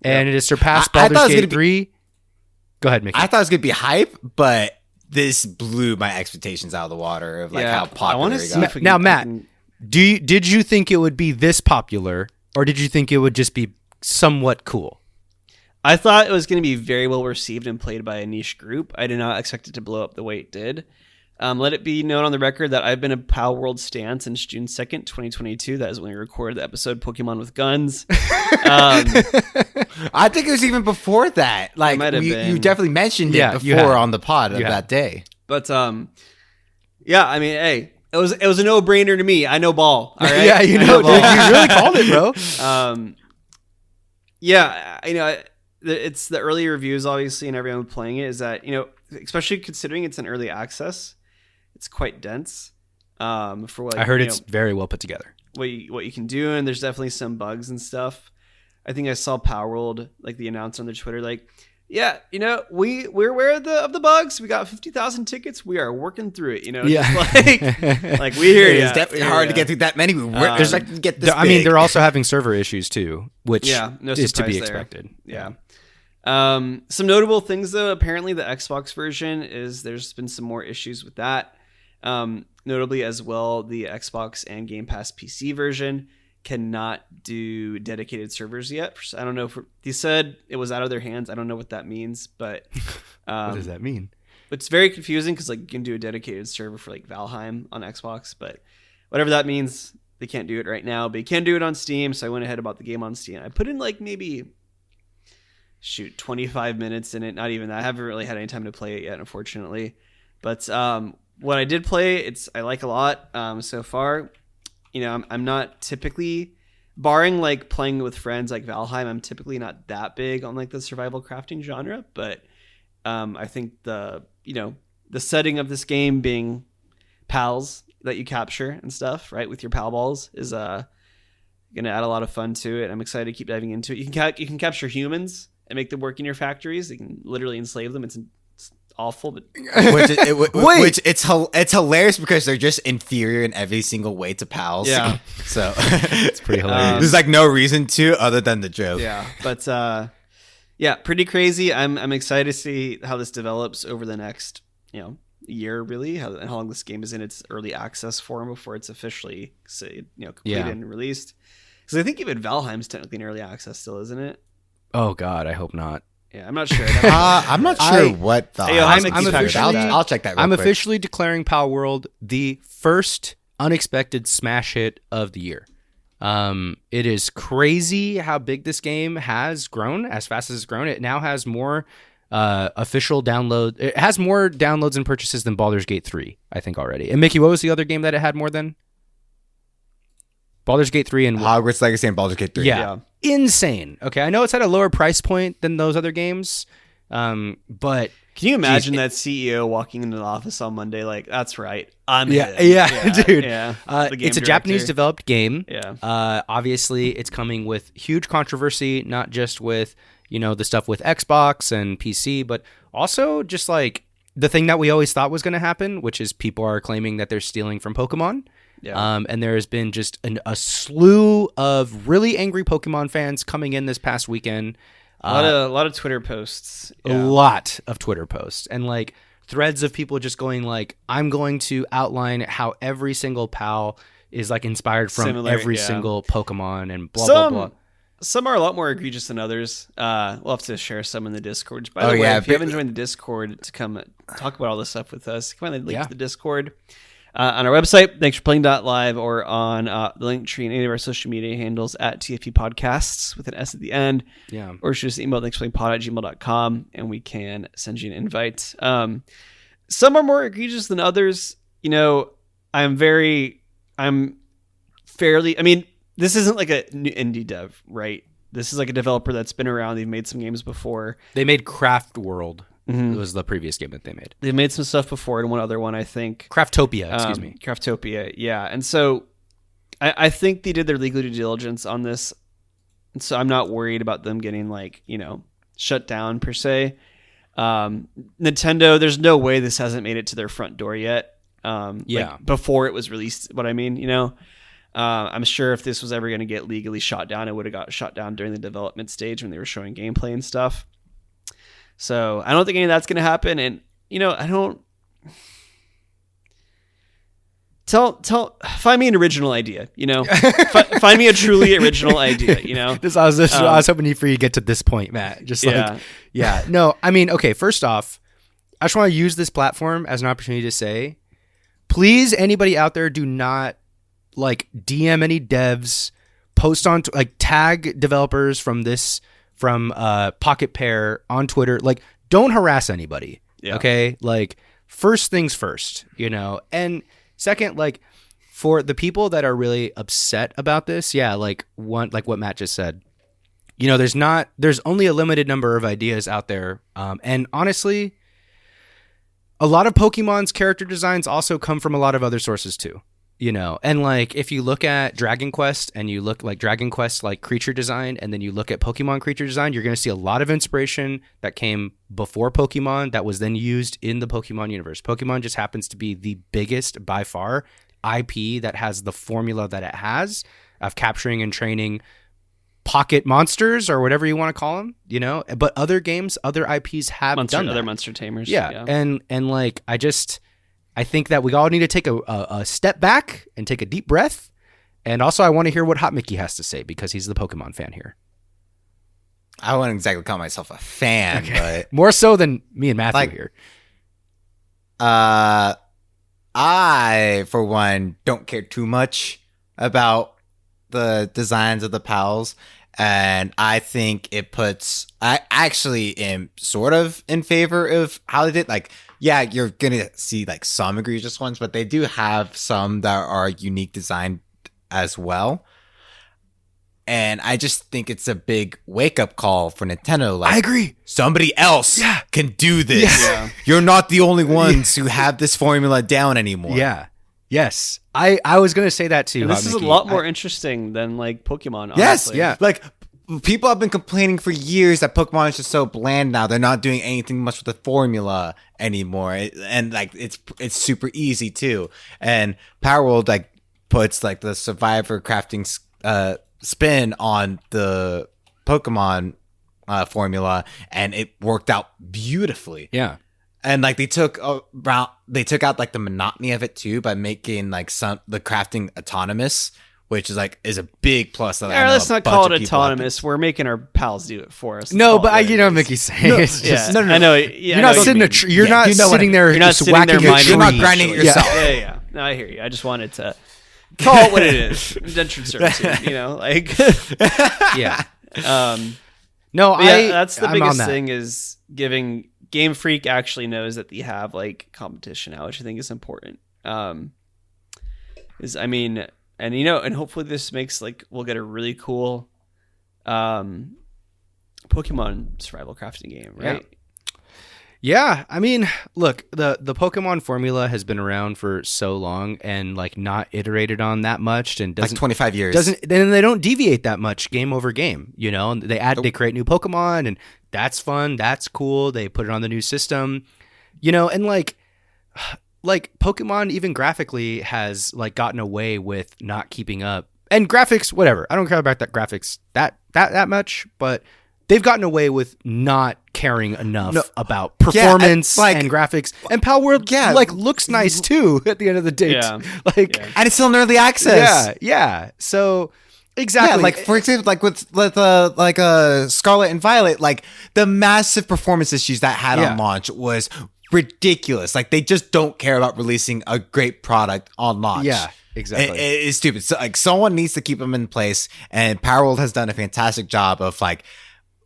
and it has surpassed Baldur's Gate 3. Go ahead, Mickey. I thought it was going to be hype, but this blew my expectations out of the water of like how popular it got. Now, Matt, did you think it would be this popular, or did you think it would just be somewhat cool? I thought it was going to be very well received and played by a niche group. I did not expect it to blow up the way it did. Let it be known on the record that I've been a Palworld stan since June 2nd, 2022. That is when we recorded the episode Pokemon with Guns. I think it was even before that. Like, you definitely mentioned it before on the pod of that day. But, I mean, hey, it was a no-brainer to me. I know ball. All right? Yeah, you know, dude, you really called it, bro. It's the early reviews, obviously, and everyone playing it is that, especially considering it's an early access, it's quite dense. For what I heard, it's very well put together. What you can do, and there's definitely some bugs and stuff. I think I saw Palworld, like the announcer on their Twitter, like, we're aware of the bugs. We got 50,000 tickets. We are working through it. Like we hear it's definitely hard to get through that many. We're expecting to get this. I mean, they're also having server issues too, which no is to be there. expected. Yeah. Some notable things though. Apparently, the Xbox version there's been some more issues with that. Notably as well, the Xbox and Game Pass PC version cannot do dedicated servers yet. I don't know if they said it was out of their hands. I don't know what that means, but what does that mean? It's very confusing because like you can do a dedicated server for like Valheim on Xbox, but whatever that means, they can't do it right now. But you can do it on Steam. So I went ahead and bought the game on Steam. I put in like maybe 25 minutes in it. Not even that. I haven't really had any time to play it yet, unfortunately. But what I did play, I like a lot so far. I'm not typically, barring like playing with friends like Valheim, I'm typically not that big on like the survival crafting genre. But I think the setting of this game being pals that you capture and stuff, right, with your pal balls is going to add a lot of fun to it. I'm excited to keep diving into it. You can capture humans and make them work in your factories. You can literally enslave them. It's awful, but which it's hilarious because they're just inferior in every single way to pals. Yeah, so it's pretty hilarious. There's like no reason to other than the joke. Yeah, but pretty crazy. I'm excited to see how this develops over the next year, really, how long this game is in its early access form before it's officially completed and released. Because I think even Valheim's technically in early access still, isn't it? Oh God, I hope not. Yeah, I'm not sure. I'm not sure what the. I'll check that. I'm officially declaring Palworld the first unexpected smash hit of the year. It is crazy how big this game has grown, as fast as it's grown. It now has more official download. It has more downloads and purchases than Baldur's Gate 3, I think, already. And Mickey, what was the other game that it had more than? Baldur's Gate 3 and Hogwarts Legacy and Baldur's Gate 3. Yeah. Insane. Okay, I know it's at a lower price point than those other games, but can you imagine that CEO walking into the office on Monday like, that's right, I'm yeah, in. yeah, dude. Yeah. It's a Japanese developed game. Yeah. Obviously, it's coming with huge controversy, not just with the stuff with Xbox and PC, but also just like the thing that we always thought was going to happen, which is people are claiming that they're stealing from Pokemon. Yeah. And there has been just a slew of really angry Pokemon fans coming in this past weekend. A lot of Twitter posts. Yeah. A lot of Twitter posts. And like threads of people just going like, I'm going to outline how every single PAL is like inspired from every single Pokemon and blah, blah, blah. Some are a lot more egregious than others. We'll have to share some in the Discord. By the way, if you haven't joined the Discord to come talk about all this stuff with us, come on, link to the Discord. On our website, thanks for playing.live, or on the link tree in any of our social media handles at TFP Podcasts with an S at the end. Yeah. Or shoot us an email, thanksforplayingpod@gmail.com, and we can send you an invite. Some are more egregious than others. I'm fairly, this isn't like a new indie dev, right? This is like a developer that's been around. They've made some games before. They made Craft World. Mm-hmm. It was the previous game that they made. They've made some stuff before, and one other one, I think. Craftopia, excuse me. Craftopia, yeah. And so I think they did their legal due diligence on this. And so I'm not worried about them getting shut down per se. Nintendo, there's no way this hasn't made it to their front door yet. Before it was released, what I mean, I'm sure if this was ever going to get legally shot down, it would have got shot down during the development stage when they were showing gameplay and stuff. So I don't think any of that's going to happen. And, I don't find me an original idea, find me a truly original idea, I was hoping for you to get to this point, Matt. No, okay. First off, I just want to use this platform as an opportunity to say, please, anybody out there, do not DM any devs, post on tag developers from Pocket Pair on Twitter. Don't harass anybody. Yeah. Okay. First things first, and second, for the people that are really upset about this. Yeah. What Matt just said, there's only a limited number of ideas out there. And honestly, a lot of Pokemon's character designs also come from a lot of other sources too. And if you look at Dragon Quest and you look Dragon Quest creature design, and then you look at Pokemon creature design, you're going to see a lot of inspiration that came before Pokemon that was then used in the Pokemon universe. Pokemon just happens to be the biggest by far IP that has the formula that it has of capturing and training pocket monsters or whatever you want to call them, but other games, other IPs have done that. Other monster tamers. Yeah. And I think that we all need to take a step back and take a deep breath. And also, I want to hear what Hot Mickey has to say because he's the Pokemon fan here. I wouldn't exactly call myself a fan, but more so than me and Matthew here. I, for one, don't care too much about the designs of the PALs. And I think I actually am sort of in favor of how they did. You're going to see some egregious ones, but they do have some that are unique design as well. And I just think it's a big wake up call for Nintendo. I agree. Somebody else can do this. Yeah. You're not the only ones who have this formula down anymore. Yeah. Yes. I was going to say that too. And this is a lot more interesting than Pokemon. Honestly. Yes. Yeah. People have been complaining for years that Pokemon is just so bland now. They're not doing anything much with the formula anymore. It's super easy too. And Palworld puts the survivor crafting spin on the Pokemon formula, and it worked out beautifully. Yeah. And they took out the monotony of it too by making the crafting autonomous, which is a big plus. Let's not call it autonomous. We're making our pals do it for us. No, but Mickey's saying it's just. No. I know. You're not sitting. You're not sitting there. You're not just sitting there. Whacking You're not grinding it yourself. Yeah. No, I hear you. I just wanted to call it what it is. Indentured servitude, like. Yeah. No, I that's the I'm biggest on that. thing is giving Game Freak actually knows that they have like competition now, which I think is important. And hopefully this makes like we'll get a really cool Pokemon survival crafting game, right? Yeah, I mean, look, the Pokemon formula has been around for so long and like not iterated on that much, and doesn't like 25 years. Then they don't deviate that much game over game. And they create new Pokemon, and that's fun, that's cool. They put it on the new system, and like Pokemon even graphically has like gotten away with not keeping up. And graphics, whatever. I don't care about that graphics that much, but they've gotten away with not caring enough about performance and graphics. And Palworld looks nice too at the end of the day. Yeah. And it's still in early access. Yeah. So exactly. Yeah, like for example, like with Scarlet and Violet, like the massive performance issues that had on launch was ridiculous. Like they just don't care about releasing a great product on launch. Yeah. Exactly. It's stupid. So like someone needs to keep them in place, and Palworld has done a fantastic job of like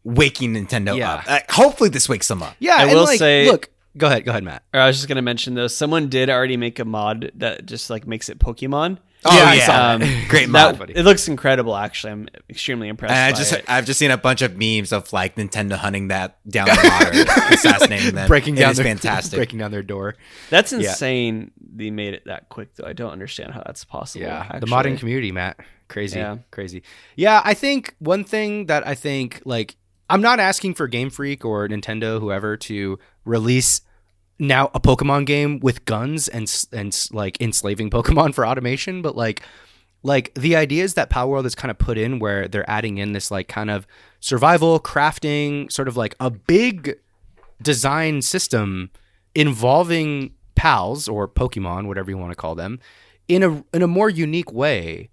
waking Nintendo up. Hopefully this wakes them up. Yeah, I will say, look, go ahead, Matt. I was just gonna mention though, someone did already make a mod that just like makes it Pokemon. Oh yeah, great mod. It looks incredible. Actually, I'm extremely impressed. And I've just seen a bunch of memes of like Nintendo hunting that down the water, assassinating them, breaking down their door. That's insane. They made it that quick though. I don't understand how that's possible. Yeah, actually. the modding community, Matt, crazy. Yeah, I think one thing that like I'm not asking for Game Freak or Nintendo, whoever, to release now a Pokemon game with guns and like enslaving Pokemon for automation, but like the ideas that Palworld has kind of put in, where they're adding in this like kind of survival crafting, sort of like a big design system involving pals or Pokemon, whatever you want to call them, in a more unique way.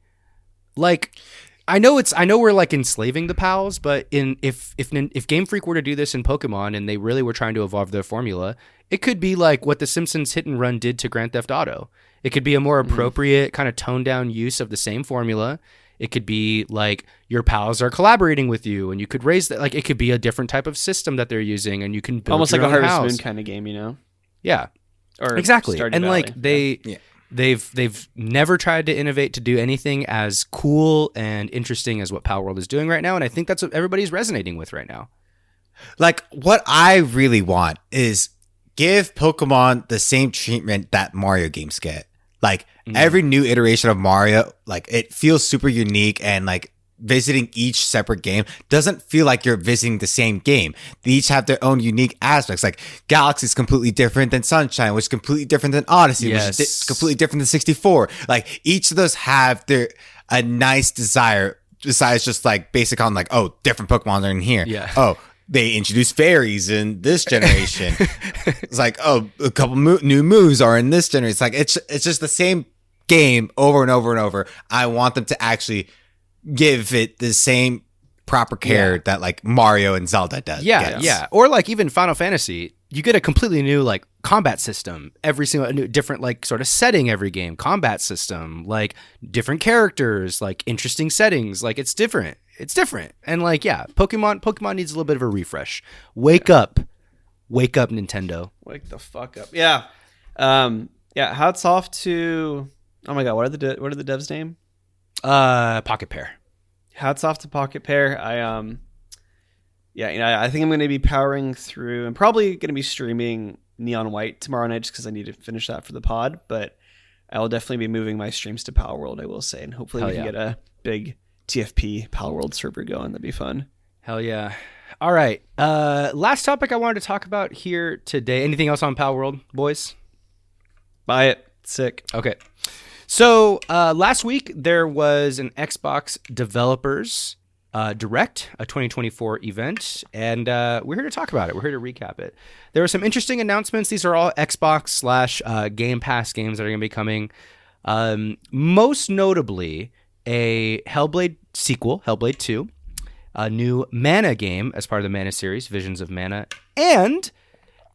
Like, I know we're like enslaving the pals, but if Game Freak were to do this in Pokemon and they really were trying to evolve their formula, it could be like what The Simpsons Hit and Run did to Grand Theft Auto. It could be a more appropriate kind of toned down use of the same formula. It could be like your pals are collaborating with you, and you could raise that. Like it could be a different type of system that they're using, and you can build almost your like a own Harvest house. Moon kind of game, Yeah, or exactly. Stardew And Valley. like they've never tried to innovate to do anything as cool and interesting as what Palworld is doing right now, and I think that's what everybody's resonating with right now. Like what I really want is give Pokemon the same treatment that Mario games get. Like every new iteration of Mario, like it feels super unique, and like visiting each separate game doesn't feel like you're visiting the same game. They each have their own unique aspects. Like Galaxy is completely different than Sunshine, which is completely different than Odyssey, which is completely different than 64. Like each of those have a nice desire, besides just like basic on like, oh, different Pokemon are in here. Yeah. Oh, they introduced fairies in this generation. It's like, oh, a couple new moves are in this generation. It's like it's just the same game over and over and over. I want them to actually give it the same proper care that like Mario and Zelda does. Yeah. Or like even Final Fantasy, you get a completely new like combat system every single new different like sort of setting every game, combat system, like different characters, like interesting settings. Like it's different. And like, Pokemon needs a little bit of a refresh. Wake up, Nintendo. Wake the fuck up. Yeah. Hats off to, oh my God, what are the devs' name? Pocket Pair. Hats off to Pocket Pair. I think I'm going to be powering through. I'm probably going to be streaming Neon White tomorrow night just because I need to finish that for the pod. But I will definitely be moving my streams to Palworld, I will say, and hopefully we can get a big TFP Palworld server going. That'd be fun. Hell yeah! All right. Last topic I wanted to talk about here today. Anything else on Palworld, boys? Buy it. Sick. Okay. So last week there was an Xbox Developers Direct, a 2024 event, and we're here to talk about it. We're here to recap it. There were some interesting announcements. These are all Xbox / Game Pass games that are going to be coming. Most notably, a Hellblade sequel, Hellblade 2, a new Mana game as part of the Mana series, Visions of Mana, and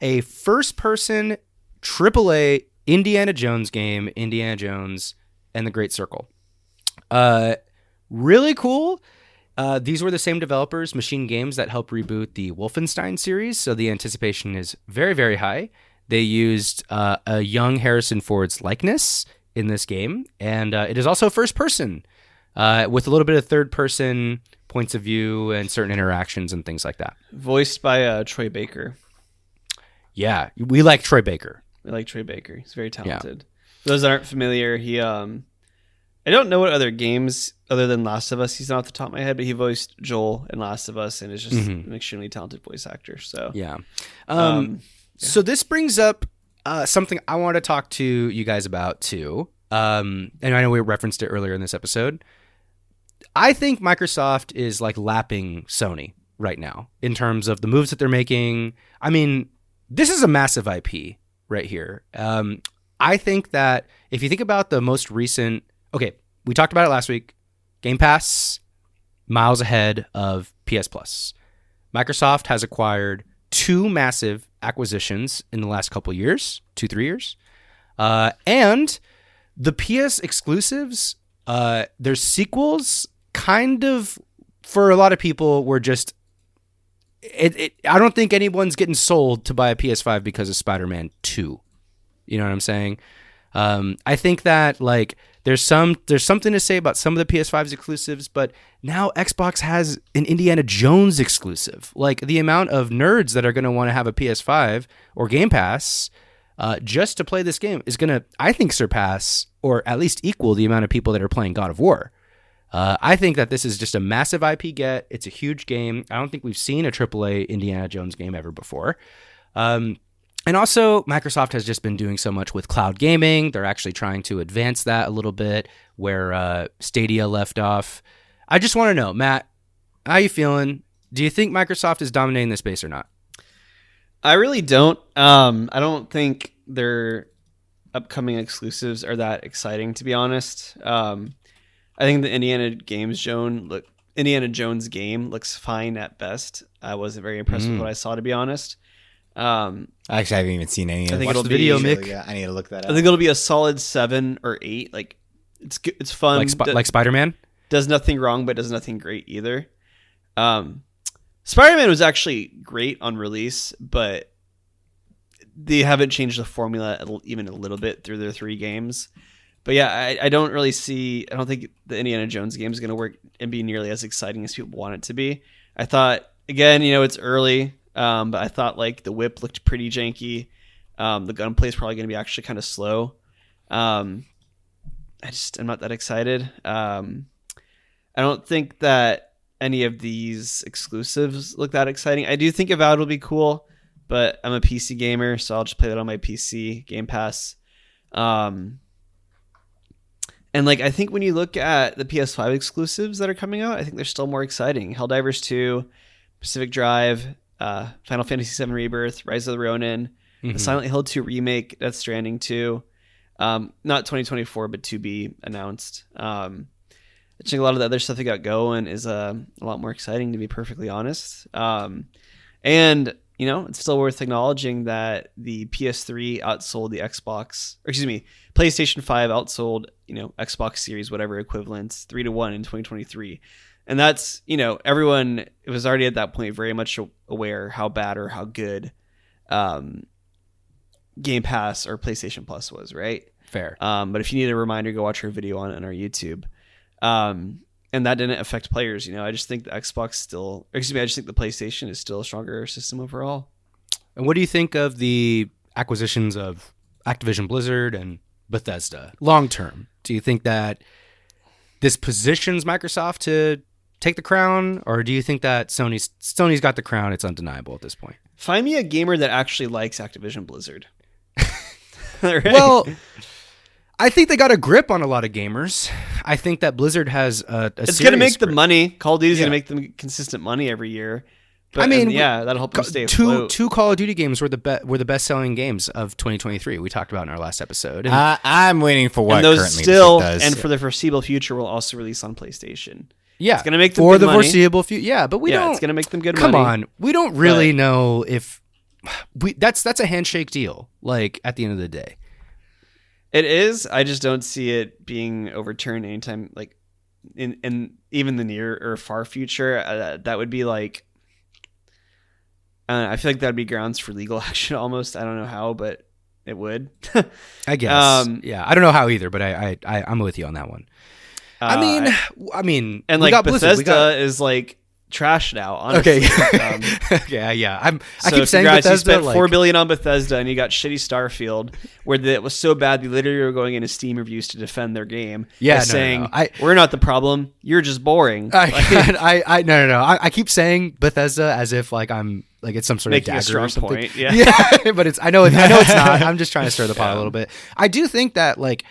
a first-person AAA Indiana Jones game, Indiana Jones and The Great Circle. Really cool. These were the same developers, Machine Games, that helped reboot the Wolfenstein series, so the anticipation is very, very high. They used a young Harrison Ford's likeness in this game, and it is also first person, with a little bit of third person points of view and certain interactions and things like that. Voiced by Troy Baker. Yeah, we like Troy Baker. We like Troy Baker. He's very talented. For those that aren't familiar, he I don't know what other games other than Last of Us he's not off the top of my head, but he voiced Joel in Last of Us and is just an extremely talented voice actor. So yeah. So this brings up something I want to talk to you guys about too. And I know we referenced it earlier in this episode. I think Microsoft is like lapping Sony right now in terms of the moves that they're making. I mean, this is a massive IP right here. I think that if you think about the most recent, okay, we talked about it last week, Game Pass, miles ahead of PS Plus. Microsoft has acquired 2 massive acquisitions in the last couple years, 2-3 years. And the PS exclusives, their sequels kind of, for a lot of people, were just, I don't think anyone's getting sold to buy a PS5 because of Spider-Man 2. You know what I'm saying? I think that like there's something to say about some of the PS5's exclusives, but now Xbox has an Indiana Jones exclusive. Like the amount of nerds that are going to want to have a PS5 or Game Pass just to play this game is going to, I think, surpass or at least equal the amount of people that are playing God of War. I think that this is just a massive IP get. It's a huge game. I don't think we've seen a AAA Indiana Jones game ever before. And also, Microsoft has just been doing so much with cloud gaming. They're actually trying to advance that a little bit, where Stadia left off. I just want to know, Matt, how you feeling? Do you think Microsoft is dominating this space or not? I really don't. I don't think their upcoming exclusives are that exciting, to be honest. I think the Indiana Jones game looks fine at best. I wasn't very impressed with what I saw, to be honest. Actually, I haven't even seen any. I think it'll be video, Mick. I need to look that up. I think it'll be a solid 7 or 8. Like it's good, it's fun. Like Spider-Man does nothing wrong, but does nothing great either. Spider-Man was actually great on release, but they haven't changed the formula even a little bit through their 3 games. But yeah, I don't really see. I don't think the Indiana Jones game is going to work and be nearly as exciting as people want it to be. I thought, again, it's early. But I thought like the whip looked pretty janky. The gunplay is probably going to be actually kind of slow. I'm not that excited. I don't think that any of these exclusives look that exciting. I do think Avowed will be cool, but I'm a PC gamer, so I'll just play that on my PC Game Pass. And like I think when you look at the PS5 exclusives that are coming out, I think they're still more exciting. Helldivers 2, Pacific Drive, Final Fantasy VII Rebirth, Rise of the Ronin, the Silent Hill 2 remake, Death Stranding 2, not 2024, but to be announced. I think a lot of the other stuff they got going is a lot more exciting, to be perfectly honest. And it's still worth acknowledging that the PS3 outsold the PlayStation 5 outsold, Xbox Series, whatever equivalents, 3-1 in 2023. And that's, everyone, it was already at that point very much aware how bad or how good Game Pass or PlayStation Plus was, right? Fair. But if you need a reminder, go watch our video on our YouTube. And that didn't affect players. I just think the I just think the PlayStation is still a stronger system overall. And what do you think of the acquisitions of Activision Blizzard and Bethesda long term? Do you think that this positions Microsoft to take the crown, or do you think that Sony's got the crown? It's undeniable at this point. Find me a gamer that actually likes Activision Blizzard. Right? Well, I think they got a grip on a lot of gamers. I think that Blizzard has it's going to make them money. Call of Duty is going to make them consistent money every year. But, that'll help them stay afloat. Two Call of Duty games were the best selling games of 2023. We talked about in our last episode. And I'm waiting for what and those currently still does. And for the foreseeable future will also release on PlayStation. Yeah, it's going to make them for good the money. foreseeable future. Yeah, but it's going to make them good money. Come on, we don't really know if that's a handshake deal. Like at the end of the day, It is. I just don't see it being overturned anytime, like in even the near or far future. That would be like, I feel like that'd be grounds for legal action almost. I don't know how, but it would. I guess. Yeah, I don't know how either, but I'm with you on that one. I mean, and we like got Bethesda is like trash now. Honestly. Okay. Okay. Yeah. I keep saying Bethesda. You Bethesda. spent Like, $4 billion on Bethesda, and you got shitty Starfield, where it was so bad they literally were going into Steam reviews to defend their game. Yeah, saying no. We're not the problem. You're just boring. No. I keep saying Bethesda as if like I'm like it's some sort Making of dagger a strong or something. point. Yeah. Yeah. But I know it's not. I'm just trying to stir the pot a little bit. I do think that like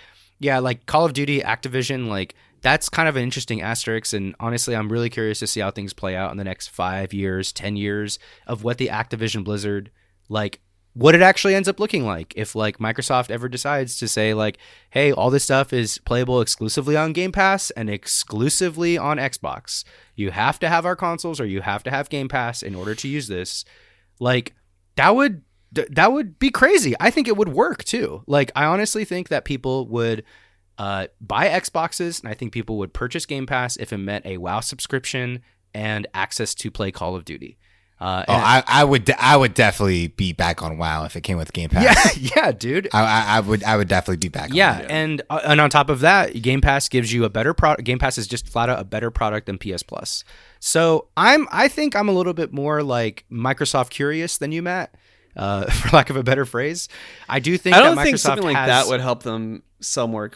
Call of Duty, Activision, like. That's kind of an interesting asterisk, and honestly, I'm really curious to see how things play out in the next 5 years, 10 years of what the Activision Blizzard, like, what it actually ends up looking like. If, like, Microsoft ever decides to say, like, hey, all this stuff is playable exclusively on Game Pass and exclusively on Xbox. You have to have our consoles or you have to have Game Pass in order to use this. Like, that would be crazy. I think it would work, too. Like, I honestly think that people would... buy Xboxes, and I think people would purchase Game Pass if it meant a WoW subscription and access to play Call of Duty. I would definitely be back on WoW if it came with Game Pass. Yeah, dude. I would definitely be back. Yeah, on it. and on top of that, Game Pass gives you a better product. Game Pass is just flat out a better product than PS Plus. So I think I'm a little bit more like Microsoft curious than you, Matt. For lack of a better phrase, I do think I don't that think Microsoft something like has, that would help them sell more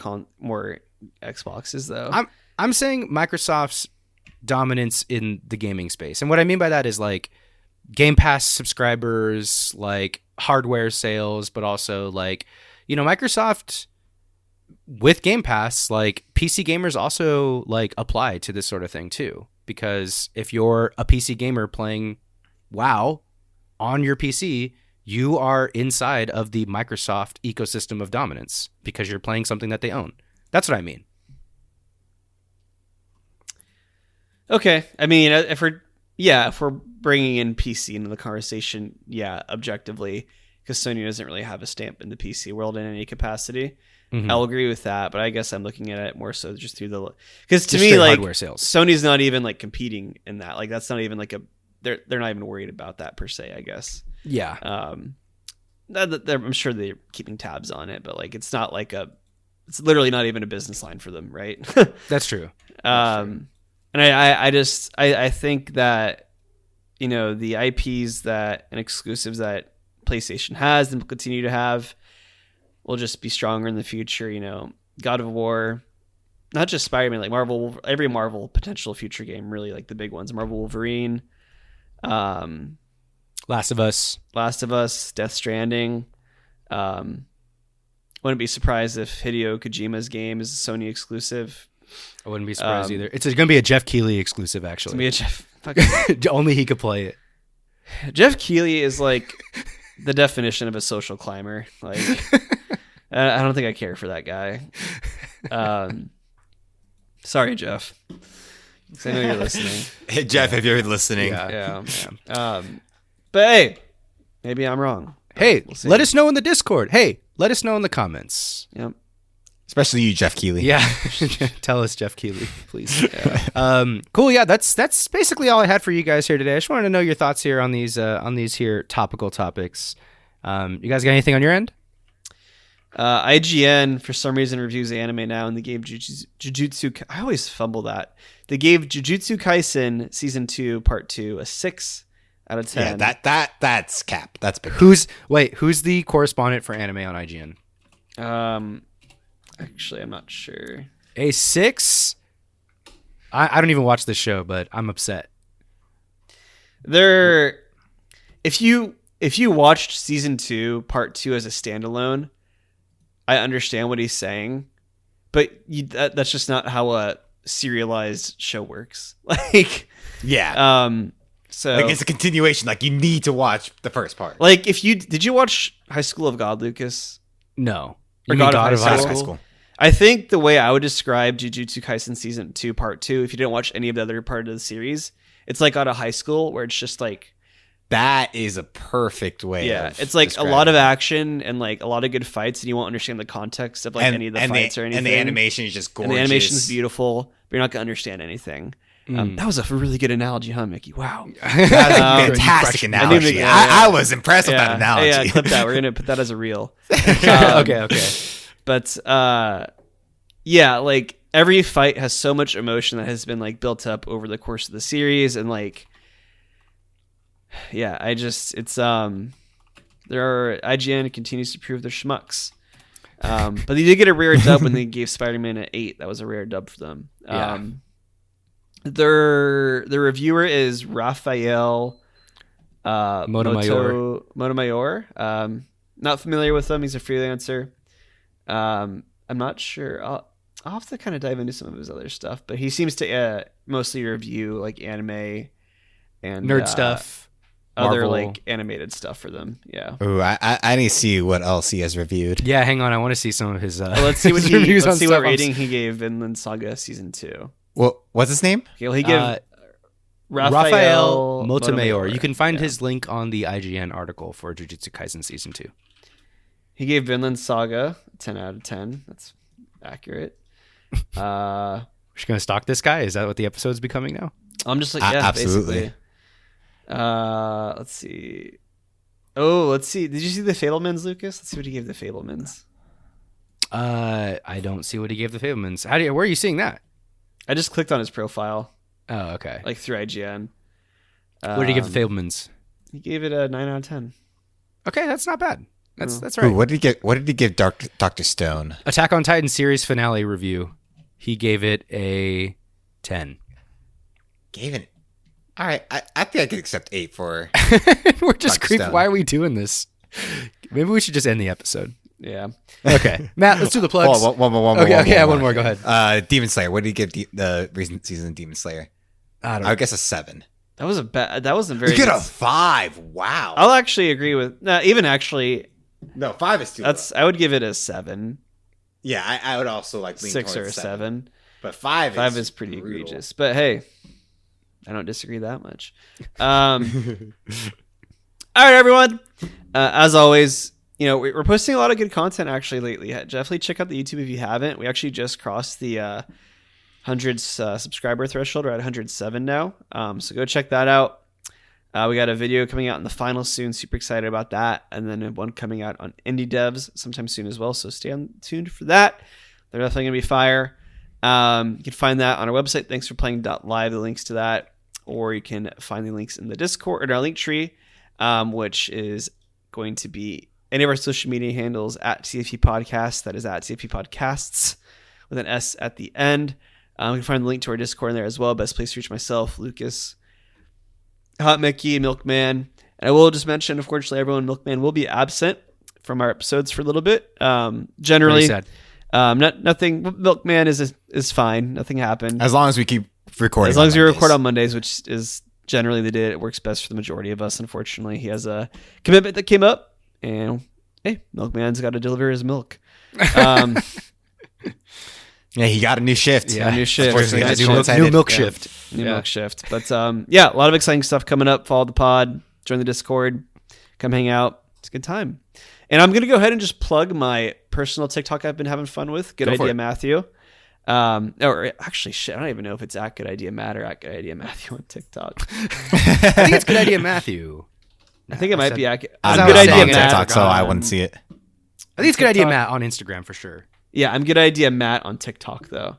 Xboxes though. I'm saying Microsoft's dominance in the gaming space, and what I mean by that is like Game Pass subscribers, like hardware sales, but also like Microsoft with Game Pass, like PC gamers also like apply to this sort of thing too, because if you're a PC gamer playing WoW on your PC, you are inside of the Microsoft ecosystem of dominance because you're playing something that they own. That's what I mean. Okay. I mean, if we're bringing in PC into the conversation, objectively, because Sony doesn't really have a stamp in the PC world in any capacity. Mm-hmm. I'll agree with that, but I guess I'm looking at it more so just through because to me, like, hardware sales. Sony's not even like competing in that. Like, that's not even like they're not even worried about that per se, I guess. Yeah. I'm sure they're keeping tabs on it, but like it's not like it's literally not even a business line for them, right? That's true. And I think that the IPs that and exclusives that PlayStation has and will continue to have will just be stronger in the future. God of War, not just Spider-Man, like Marvel, every Marvel potential future game, really, like the big ones, Marvel Wolverine, Last of Us, Death Stranding. Wouldn't be surprised if Hideo Kojima's game is a Sony exclusive. I wouldn't be surprised either. It's going to be a Jeff Keighley exclusive, actually. It's going to be a Jeff. Only he could play it. Jeff Keighley is like the definition of a social climber. Like, I don't think I care for that guy. Sorry, Jeff. I know you're listening. Hey, Jeff, if you're listening. Yeah. But hey, maybe I'm wrong. Hey, let us know in the Discord. Hey, let us know in the comments. Yep. Especially you, Jeff Keighley. Yeah. Tell us, Jeff Keighley, please. Yeah. Cool. Yeah, that's basically all I had for you guys here today. I just wanted to know your thoughts here on these here topical topics. You guys got anything on your end? IGN, for some reason, reviews anime now, and they gave Jujutsu... I always fumble that. They gave Jujutsu Kaisen Season 2, Part 2 a 6 out of 10. Yeah, that's cap. That's big. Who's the correspondent for anime on IGN? Actually, I'm not sure. A 6? I don't even watch this show, but I'm upset. If you watched Season 2, Part 2 as a standalone, I understand what he's saying, but that's just not how a serialized show works. Like, yeah. So like it's a continuation. Like you need to watch the first part. Like did you watch High School of God, Lucas? No. Or God of High School? I think the way I would describe Jujutsu Kaisen Season 2, Part 2, if you didn't watch any of the other part of the series, it's like out of high school where it's just like That is a perfect way. Yeah, of it's like a describing lot of it. action and like a lot of good fights, and you won't understand the context of like any of the fights or anything. And the animation is just gorgeous. And the animation is beautiful, but you're not gonna understand anything. That was a really good analogy, huh, Mickey? Wow, That's a fantastic analogy. I was impressed with that analogy. Yeah, clip that. We're gonna put that as a reel. Okay. But yeah, like every fight has so much emotion that has been like built up over the course of the series, and like, yeah, IGN continues to prove their schmucks. But they did get a rare dub when they gave Spider-Man an 8. That was a rare dub for them. Yeah. Their reviewer is Raphael Motomayor. Not familiar with him. He's a freelancer. I'm not sure. I'll have to kind of dive into some of his other stuff, but he seems to mostly review like anime and Nerd stuff, other Marvel. like animated stuff for them. Yeah. Ooh, I need to see what else he has reviewed. Yeah, hang on. I want to see some of his. Well, let's see what reviews on what stuff. rating he gave Vinland Saga season 2. Well, what's his name? Okay, well, he gave Raphael Motomayor. You can find Yeah. his link on the IGN article for Jujutsu Kaisen season 2. He gave Vinland Saga a 10 out of 10. That's accurate. We're just gonna stalk this guy. Is that what the episode's becoming now? I'm just like, yeah, Absolutely. basically. Let's see. Oh, let's see. Did you see the Fablemans, Lucas? Let's see what he gave the Fablemans. I don't see what he gave the Fablemans. Where are you seeing that? I just clicked on his profile, Oh, okay. like through IGN. What did he give the Fablemans? He gave it a 9 out of 10. Okay, that's not bad. That's Ooh, right. what did he give Dr. Stone? Attack on Titan series finale review. He gave it a 10. Gave it. All right, I think I could accept 8 for. We're just Dr. creep. Stone. Why are we doing this? Maybe we should just end the episode. Yeah. Okay, Matt, let's do the plugs. One more. Okay, one more. Go ahead. Demon Slayer. What did he give the recent season of Demon Slayer? I don't I would guess a 7. That was a bad. That wasn't very. You get good. a 5. Wow. I'll actually agree with. No, even actually, No, 5 is too. that's. I would give it a 7, Yeah, I would also like lean 6 or a towards 7. But 5 is 5 is pretty brutal. egregious. But hey, I don't disagree that much. All right, everyone. As always, you know, we're posting a lot of good content actually lately. Definitely check out the YouTube if you haven't. We actually just crossed the 100 subscriber threshold. We're at 107 now. So go check that out. We got a video coming out in the final soon. Super excited about that. And then one coming out on Indie Devs sometime soon as well. So stay tuned for that. They're definitely going to be fire. You can find that on our website. Thanks for playing.live. The links to that. Or you can find the links in the Discord or our link tree, which is going to be any of our social media handles at CFP Podcast. That is at CFP Podcasts with an S at the end. You can find the link to our Discord in there as well. Best place to reach myself, Lucas, Hot Mickey, Milkman. And I will just mention, unfortunately, everyone, Milkman will be absent from our episodes for a little bit. Generally, nothing. Milkman is fine. Nothing happened. As long as we keep recording. As long as we Mondays. record on Mondays, which is generally the day it works best for the majority of us. Unfortunately, he has a commitment that came up, and hey, Milkman's got to deliver his milk. Yeah, he got a new shift. Yeah, new shift. Unfortunately, New as you shift. said, New milk yeah. shift. New milk shift. But yeah, a lot of exciting stuff coming up. Follow the pod, join the Discord, come hang out. It's a good time. And I'm gonna go ahead and just plug my personal TikTok I've been having fun with. Good Go for idea, it. Matthew. Or actually, shit, I don't even know if it's at Good Idea Matt or at Good Idea Matthew on TikTok. I think it's Good Idea Matthew. I think it might be at I'm Good not idea, on Matt. TikTok, so I wouldn't see it. I think it's Good Idea TikTok. Matt on Instagram for sure. Yeah, I'm Good Idea Matt on TikTok though.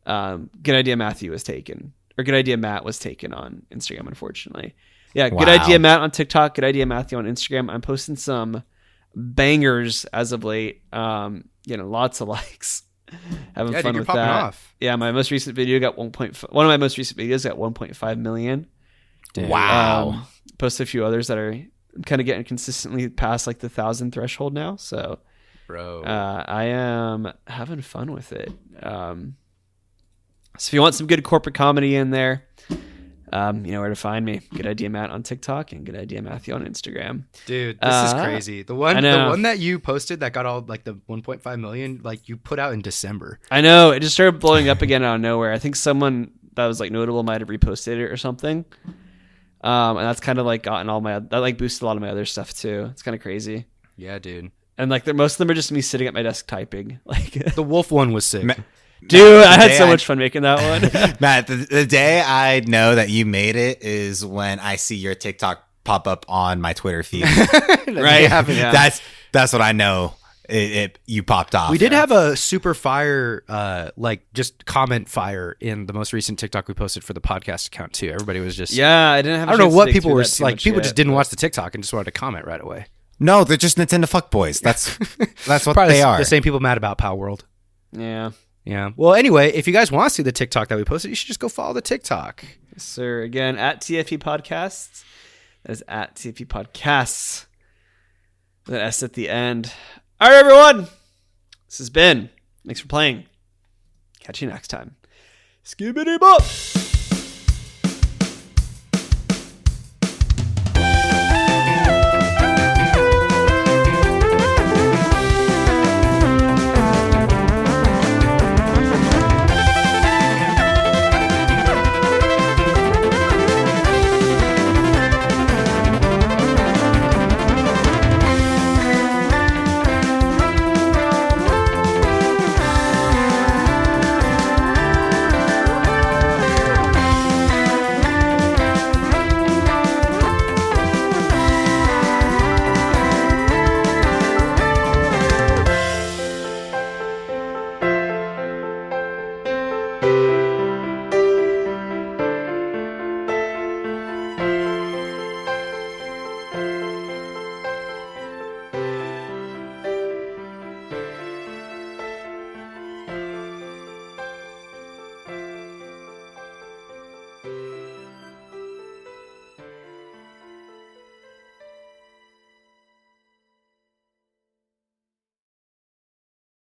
Good Idea Matthew was taken, or Good Idea Matt was taken on Instagram, unfortunately. Yeah, Good Wow. Idea Matt on TikTok, Good Idea Matthew on Instagram. I'm posting some bangers as of late. Lots of likes. Having Yeah, fun dude, you're with popping that. off. Yeah, my most recent video got 1.5. One of my most recent videos got 1.5 million. Wow. Posted a few others that are I'm kind of getting consistently past like the 1,000 threshold now. So Bro. I am having fun with it. So if you want some good corporate comedy in there, you know where to find me. Good Idea Matt on TikTok and Good Idea Matthew on Instagram. Dude, this is crazy. The one I know. that you posted that got all like the 1.5 million, like you put out in December. I know it just started blowing up again out of nowhere. I think someone that was like notable might have reposted it or something. And that's kind of like gotten that like boosted a lot of my other stuff too. It's kind of crazy. Yeah, dude. And like most of them are just me sitting at my desk typing. Like The wolf one was sick. dude, I had so much fun making that one. Matt, the day I know that you made it is when I see your TikTok pop up on my Twitter feed. Right? Yeah. That's what I know. You popped off. We did have a super fire, like just comment fire in the most recent TikTok we posted for the podcast account too. Everybody was just I didn't have. I don't know what people were like. People just didn't watch the TikTok and just wanted to comment right away. No, they're just Nintendo fuckboys. That's what Probably they are. The same people mad about Palworld. Yeah. Yeah. Well, anyway, if you guys want to see the TikTok that we posted, you should just go follow the TikTok. Yes, sir. Again, at TFP Podcasts. That is at TFP Podcasts. With an S at the end. All right, everyone. This has been. Thanks for playing. Catch you next time. Skibbity bop.